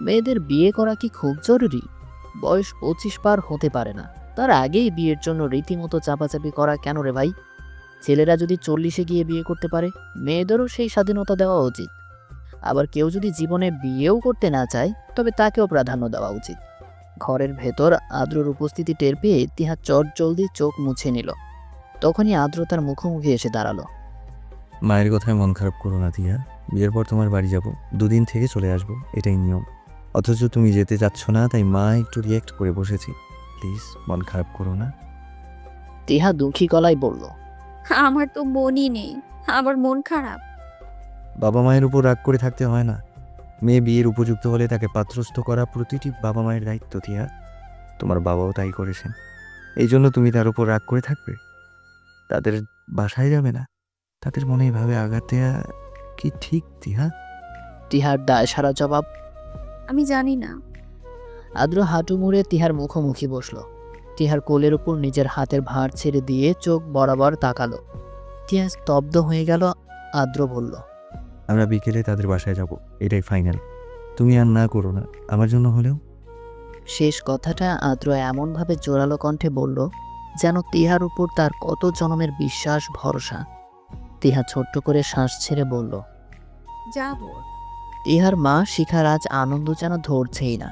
মেয়েদের বিয়ে করা কি খুব জরুরি? বয়স 25 পার হতে পারে না, তার আগেই বিয়ের জন্য রীতিমতো চাপাচাপি করা কেন রে ভাই? ছেলেরা যদি 40-এ গিয়ে বিয়ে করতে পারে, মেয়েদেরও সেই স্বাধীনতা দেওয়া উচিত। আবার কেউ যদি জীবনে বিয়েও করতে না চায়, তবে তাকেও প্রাধান্য দেওয়া উচিত। ঘরের ভেতর আদ্রর উপস্থিতি টের পেয়ে তিহা চটজলদি চোখ মুছে নিল। তখনই আদ্র তার মুখোমুখি এসে দাঁড়ালো। মায়ের কথায় মন খারাপ করো না টিয়া। বিয়ের পর তোমার বাড়ি যাব, 2 দিন থেকে চলে আসবো, এটাই নিয়ম। অথচ তুমি যেতে চাচ্ছ না, তাই মা একটু রিয়েক্ট করে বসেছি। প্লিজ মন খারাপ করো না। তিহা দুঃখী গলায় বলল, আমার তো মনই নেই, আবার মন খারাপ। বাবা মায়ের উপর রাগ করে থাকতে হয় না। মেয়ে বিয়ের উপযুক্ত হলে তাকে পাত্রস্থ করা প্রতিটি বাবা মায়ের দায়িত্ব টিয়া। তোমার বাবাও তাই করেছেন, এই জন্য তুমি তার উপর রাগ করে থাকবে? তাদের বাসায় যাবে না, তাদের মনে এভাবে আঘাত দেয়া কি ঠিক টিহা? তিহার দায় সারা জবাব। আমি জানি না। আদ্র হাঁটু মুড়ে তিহার মুখোমুখি বসল। তিহার কোলের উপর নিজের হাতের ভাঁড় ছেড়ে দিয়ে চোখ বরাবর তাকালো। টিহা স্তব্ধ হয়ে গেল। আদ্র বলল, আমরা বিকেলে তাদের বাসায় যাব, এটাই ফাইনাল। তুমি আর না করো না, আমার জন্য হলেও। শেষ কথাটা আদ্র এমনভাবে জোরালো কণ্ঠে বলল, যেন তিহার উপর তার কত জনমের বিশ্বাস ভরসা। তিহা ছোট্ট করে শ্বাস ছেড়ে বলল, যাবো। তিহার মা শিখার আজ আনন্দ যেন ধরছেই না।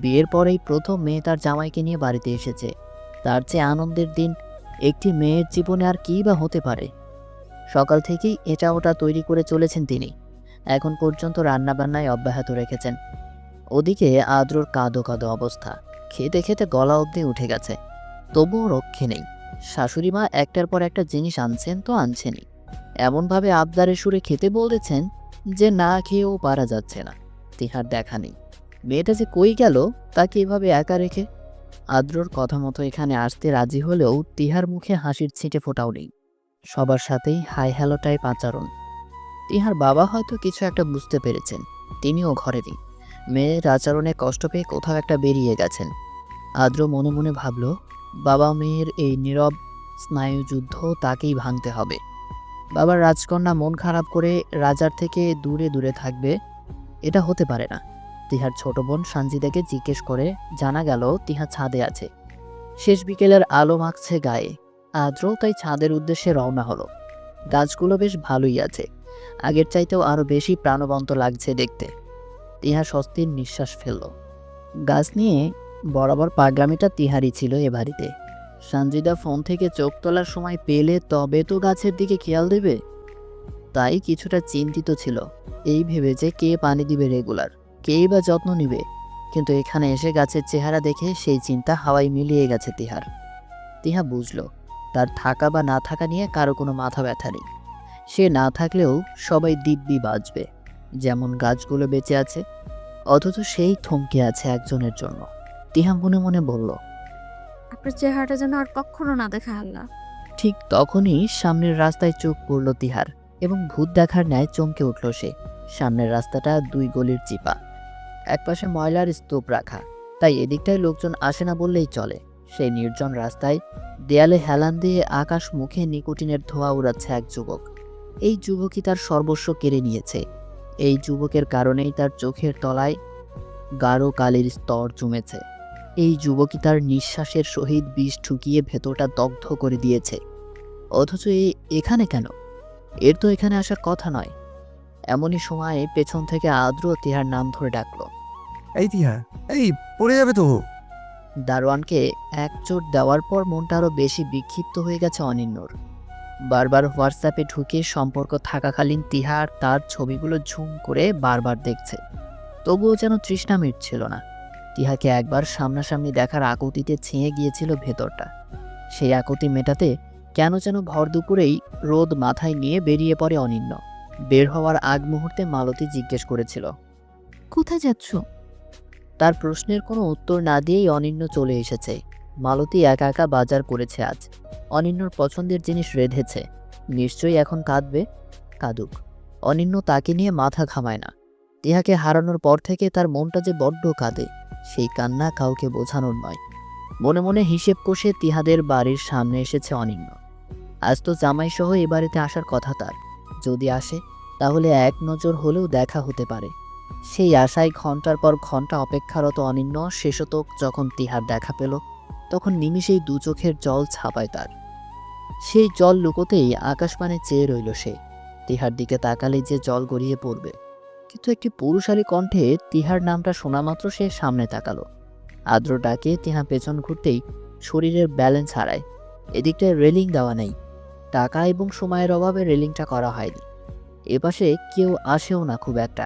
বিয়ের পরেই প্রথম মেয়ে তার জামাইকে নিয়ে বাড়িতে এসেছে। তার চেয়ে আনন্দের দিন একটি মেয়ের জীবনে আর কী বা হতে পারে। সকাল থেকেই এটা ওটা তৈরি করে চলেছেন তিনি। এখন পর্যন্ত রান্নাবান্নায় অব্যাহত রেখেছেন। ওদিকে আদ্রর কাঁদো কাঁদো অবস্থা, খেতে খেতে গলা অবধি উঠে গেছে, তবুও রক্ষে নেই। শাশুড়িমা একটার পর একটা জিনিস আনছেন তো আনছেনই, এমনভাবে আবদারের সুরে খেতে বলতেছেন যে না খেয়েও পারা যাচ্ছে না। তিহার দেখা নেই। মেয়েটা যে কই গেল তাকে এভাবে একা রেখে? আদ্রর কথা মতো এখানে আসতে রাজি হলেও তিহার মুখে হাসির ছিটে ফোটাও নেই। সবার সাথেই হাই হ্যালো টাইপ আচরণ। তিহার বাবা হয়তো কিছু একটা বুঝতে পেরেছেন, তিনিও ঘরে নেই। মেয়ের আচরণে কষ্ট পেয়ে কোথাও একটা বেরিয়ে গেছেন। আদ্র মনে মনে ভাবল, বাবা মেয়ের এই নীরব স্নায়ুযুদ্ধ তাকেই ভাঙতে হবে। বাবার রাজকন্যা মন খারাপ করে রাজার থেকে দূরে দূরে থাকবে, এটা হতে পারে না। তিহার ছোট বোন সানজিদাকে জিজ্ঞেস করে জানা গেল তিহা ছাদে আছে। শেষ বিকেলের আলো মাখছে গায়ে। আদ্র তাই ছাদের উদ্দেশ্যে রওনা হলো। গাছগুলো বেশ ভালোই আছে, আগের চাইতেও আরও বেশি প্রাণবন্ত লাগছে দেখতে। তিহা স্বস্তির নিঃশ্বাস ফেলল। গাছ নিয়ে বরাবর পাগলামিটা তিহারই ছিল এ বাড়িতে। সানজিদা ফোন থেকে চোখ তোলার সময় পেলে তবে তো গাছের দিকে খেয়াল দেবে। তাই কিছুটা চিন্তিত ছিল, এই ভেবে যে কে পানি দিবে রেগুলার, কেই বা যত্ন নিবে। কিন্তু এখানে এসে গাছের চেহারা দেখে সেই চিন্তা হাওয়ায় মিলিয়ে গেছে তিহার। তিহা বুঝল তার থাকা বা না থাকা নিয়ে কারো কোনো মাথা ব্যথা নেই। সে না থাকলেও সবাই দিব্যি বাঁচবে, যেমন গাছগুলো বেঁচে আছে। অথচ সেই থমকে আছে একজনের জন্য। তিহা মনে মনে বলল, আপনার চেহারাটা যেন আর কখনো না দেখা আল্লাহ। ঠিক তখনই সামনের রাস্তায় চোখ পড়ল তিহার এবং ভূত দেখার ন্যায় চমকে উঠল সে। সামনের রাস্তাটা 2 গলির চিপা, একপাশে ময়লার স্তূপ রাখা, তাই এদিকটায় লোকজন আসে না বললেই চলে। সেই নির্জন রাস্তায় দেয়ালে হেলান দিয়ে আকাশ মুখে নিকোটিনের ধোঁয়া উড়াচ্ছে এক যুবক। এই যুবকই তার সর্বস্ব কেড়ে নিয়েছে। এই যুবকের কারণেই তার চোখের তলায় গাঢ় কালির স্তর জমেছে। এই যুবকই তার নিঃশ্বাসের সহিত বিষ ঠুকিয়ে ভেতরটা দগ্ধ করে দিয়েছে। অথচ এখানে কেন? এর তো এখানে আসার কথা নয়। এমনই সময়ে পেছন থেকে আদ্র তিহার নাম ধরে ডাকলো। এই তিহা, এই পড়ে যাবে তো। দারোয়ানকে এক চোট দেওয়ার পর মনটা আরও বেশি বিক্ষিপ্ত হয়ে গেছে অনিন্যর। বারবার হোয়াটসঅ্যাপে ঢুকে সম্পর্ক থাকাকালীন তিহার তার ছবিগুলো ঝুম করে বারবার দেখছে, তবুও যেন তৃষ্ণা মিটছিল না। তিহাকে একবার সামনাসামনি দেখার আকুতিতে ছেয়ে গিয়েছিল ভেতরটা। সেই আকুতি মেটাতে কেন যেন ভর দুপুরেই রোদ মাথায় নিয়ে বেরিয়ে পড়ে অনিন্য। বের হওয়ার আগ মুহূর্তে মালতী জিজ্ঞেস করেছিল, কোথায় যাচ্ছ? তার প্রশ্নের কোনো উত্তর না দিয়েই অনিন্য চলে এসেছে। মালতী একা একা বাজার করেছে আজ। অনিন্যর পছন্দের জিনিস রেঁধেছে, নিশ্চয়ই এখন কাঁদবে। কাঁদুক, অনিন্য তাকে নিয়ে মাথা ঘামায় না। তিহাকে হারানোর পর থেকে তার মনটা যে বড্ড কাঁদে, সেই কান্না কাউকে বোঝানোর নয়। মনে মনে হিসেব কষে তিহাদের বাড়ির সামনে এসেছে অনিন্য। আজ তো জামাইসহ এ বাড়িতে আসার কথা তার। যদি আসে তাহলে এক নজর হলেও দেখা হতে পারে। সেই আশায় ঘন্টার পর ঘন্টা অপেক্ষারত অনিন্য শেষত যখন তিহার দেখা পেল, তখন নিমিষেই 2 চোখের জল ছাপায় তার। সেই জল লুকোতেই আকাশপানে চেয়ে রইল সে। তিহার দিকে তাকালে যে জল গড়িয়ে পড়বে। কিন্তু একটি পুরুষালী কণ্ঠে তিহার নামটা শোনা মাত্র সে সামনে তাকালো। আদ্র ডাকে তিহা পেছন ঘুরতেই শরীরের ব্যালেন্স হারায়। এদিকটায় রেলিং দেওয়া নেই, টাকা এবং সময়ের অভাবে রেলিংটা করা হয়নি। এপাশে কেউ আসেও না খুব একটা।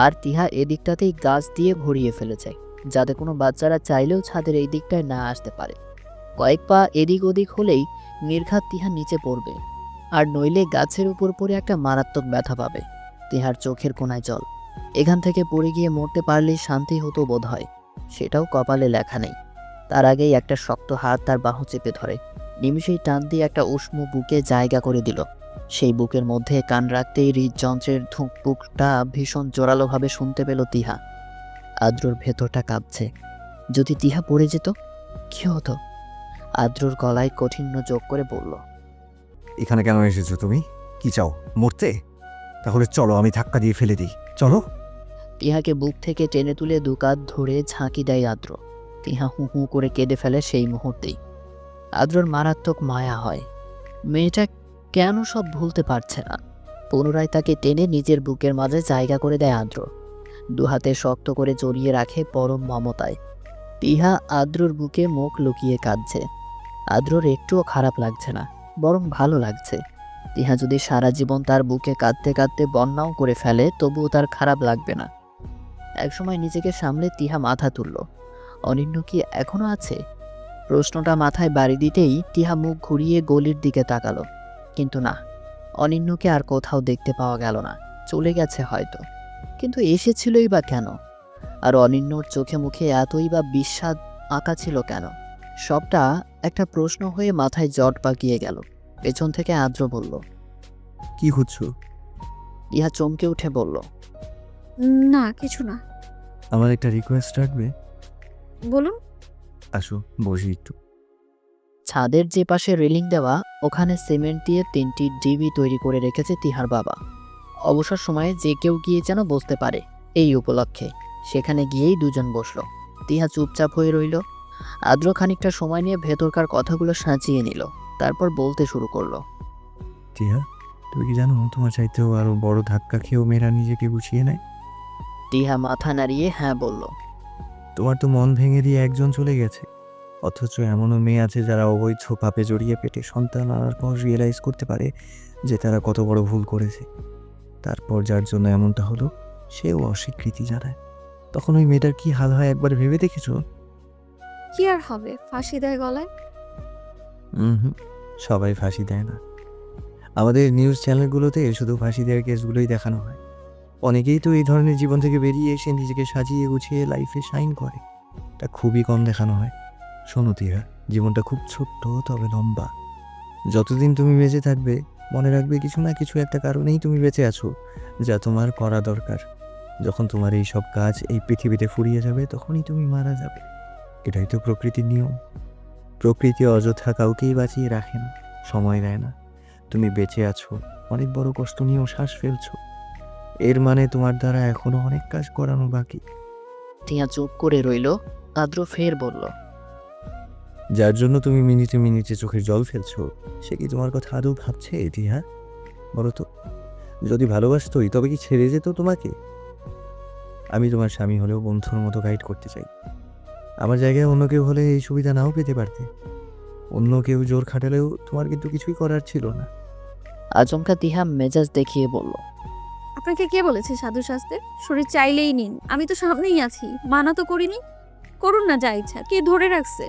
আর তিহা এদিকটাতেই গাছ দিয়ে ভরিয়ে ফেলেছে, যাতে কোনো বাচ্চারা চাইলেও ছাদের এই দিকটায় না আসতে পারে। কয়েক পা এদিক ওদিক হলেই নির্ঘাত তিহা নিচে পড়বে, আর নইলে গাছের উপর পড়ে একটা মারাত্মক ব্যথা পাবে। তিহার চোখের কোণায় জল। এখান থেকে পড়ে গিয়ে মরতে পারলেই শান্তি হতো বোধ হয়, সেটাও কপালে লেখা নেই। তার আগেই একটা শক্ত হাত তার বাহু চেপে ধরে নিমিষেই টান দিয়ে একটা উষ্ণ বুকে জায়গা করে দিল। সেই বুকের মধ্যে কান রাখতেই হৃদযন্ত্রের ধুকপুকটা ভীষণ জোরালোভাবে শুনতে পেল তিহা। আদ্রর ভেতরটা কাঁপছে। যদি তিহা পড়ে যেত কি হতো? আদ্রর গলায় কঠিন্য যোগ করে বলল, এখানে কেন এসেছো তুমি? কি চাও, মরতে? তাহলে চলো, আমি ধাক্কা দিয়ে ফেলে দিই, চলো। তিহাকে বুক থেকে টেনে তুলে 2 কাঁধ ধরে ঝাঁকি দেয় আদ্র। তিহা হু হু করে কেঁদে ফেলে সেই মুহূর্তেই। আদ্রর মারাত্মক মায়া হয়। মেয়েটা কেন সব ভুলতে পারছে না। পুনরায় তাকে টেনে নিজের বুকের মাঝে জায়গা করে দেয় আদ্র। 2 হাতে শক্ত করে জড়িয়ে রাখে পরম মমতায়। তিহা আদ্রর বুকে মুখ লুকিয়ে কাঁদছে। আদ্রর একটুও খারাপ লাগছে না, বরং ভালো লাগছে। টিহা যদি সারা জীবন তার বুকে কাঁদতে কাঁদতে বন্যাও করে ফেলে তবুও তার খারাপ লাগবে না। একসময় নিজেকে সামলে টিহা মাথা তুলল। অনিন্য কি এখনো আছে? প্রশ্নটা মাথায় বাড়ি দিতেই টিহা মুখ ঘুরিয়ে গলির দিকে তাকালো, কিন্তু না, অনিন্যকে আর কোথাও দেখতে পাওয়া গেল না। চলে গেছে হয়তো, কিন্তু এসেছিলই বা কেন? আর অনিন্যর চোখে মুখে এতই বা বিস্বাদ আঁকা ছিল কেন? সবটা একটা প্রশ্ন হয়ে মাথায় জট পাকিয়ে গেল। পেছন থেকে আদ্র বলল। কি খুঁজছো? ইহা চমকে উঠে বলল, না কিছু না। আমার একটা রিকোয়েস্ট রাখবে? বলুন। আসো বসি একটু। ছাদের যে পাশে রেলিং দেওয়া, ওখানে সিমেন্ট দিয়ে 3টি ডিবি তৈরি করে রেখেছে তিহার বাবা। অবসর সময়ে যে কেউ গিয়ে যেন বসতে পারে, এই উপলক্ষে সেখানে গিয়েই দুজন বসলো। তিহা চুপচাপ হয়ে রইল। আদ্র খানিকটা সময় নিয়ে ভেতরকার কথাগুলো সাজিয়ে নিল, তারপর বলতে শুরু করলো। টিয়া, তুমি কি জানো তোমার চাইতেও আরো বড় ধাক্কা খেয়েও মেয়েরা নিজেকে গুছিয়ে নেয়? তিহা মাথা নাড়িয়ে হ্যাঁ বলল। তোমার তো মন ভেঙে দিয়ে একজন চলে গেছে, অথচ এমনও মেয়ে আছে যারা অবৈধ পাপে জড়িয়ে পেটে সন্তান আনার পর রিয়েলাইজ করতে পারে যে তারা কত বড় ভুল করেছে। তারপর যার জন্য এমনটা হলো সেও অস্বীকৃতি জানায়। তখন ওই মেয়েটার কি হাল হয় একবার ভেবে দেখেছো? কি আর হবে, ফাঁসি দেয় গলায়। হুম, সবাই ফাঁসি দেয় না। আমাদের নিউজ চ্যানেলগুলোতে শুধু ফাঁসি দেওয়ার কেসগুলোই দেখানো হয়। অনেকেই তো এই ধরনের জীবন থেকে বেরিয়ে এসে নিজেকে সাজিয়ে গুছিয়ে লাইফে শাইন করে, তা খুবই কম দেখানো হয়। শোনো টিয়া, জীবনটা খুব ছোট্ট তবে লম্বা। যতদিন তুমি বেঁচে থাকবে মনে রাখবে কিছু না কিছু একটা কারণেই তুমি বেঁচে আছো, যা তোমার করা দরকার। যখন তোমার এই সব কাজ এই পৃথিবীতে ফুরিয়ে যাবে তখনই তুমি মারা যাবে। এটাই তো প্রকৃতির নিয়ম। প্রকৃতি অযথা কাউকেই বাঁচিয়ে রাখে না, সময় দেয় না। তুমি বেঁচে আছো, অনেক বড় কষ্ট নিয়েও শ্বাস ফেলছো, এর মানে তোমার দ্বারা এখনো অনেক কাজ করানো বাকি। টিয়া চুপ করে রইল। আদ্র ফের বলল। যার জন্য তুমি মিনিটে মিনিটে চোখের জল ফেলছো, সে কি তোমার কথা আদৌ ভাবছে? টিয়া, বলো তো, যদি ভালোবাসতোই তবে কি ছেড়ে যেত তোমাকে? আমি তোমার স্বামী হলেও বন্ধুর মতো গাইড করতে চাই। আমার জায়গায় অন্য কেউ হলে এই সুবিধা নাও পেতে পারতে। অন্য কেউ জোর খাটালেও তোমার কিন্তু কিছুই করার ছিল না। আচমকা তিহা মেজাজ দেখিয়ে বলল। আপনাকে কে বলেছে সাধু শাস্ত্রে শরীর চাইলেই নিন? আমি তো সামনেই আছি, মানা তো করিনি। করুন না যা ইচ্ছা, কে ধরে রাখছে?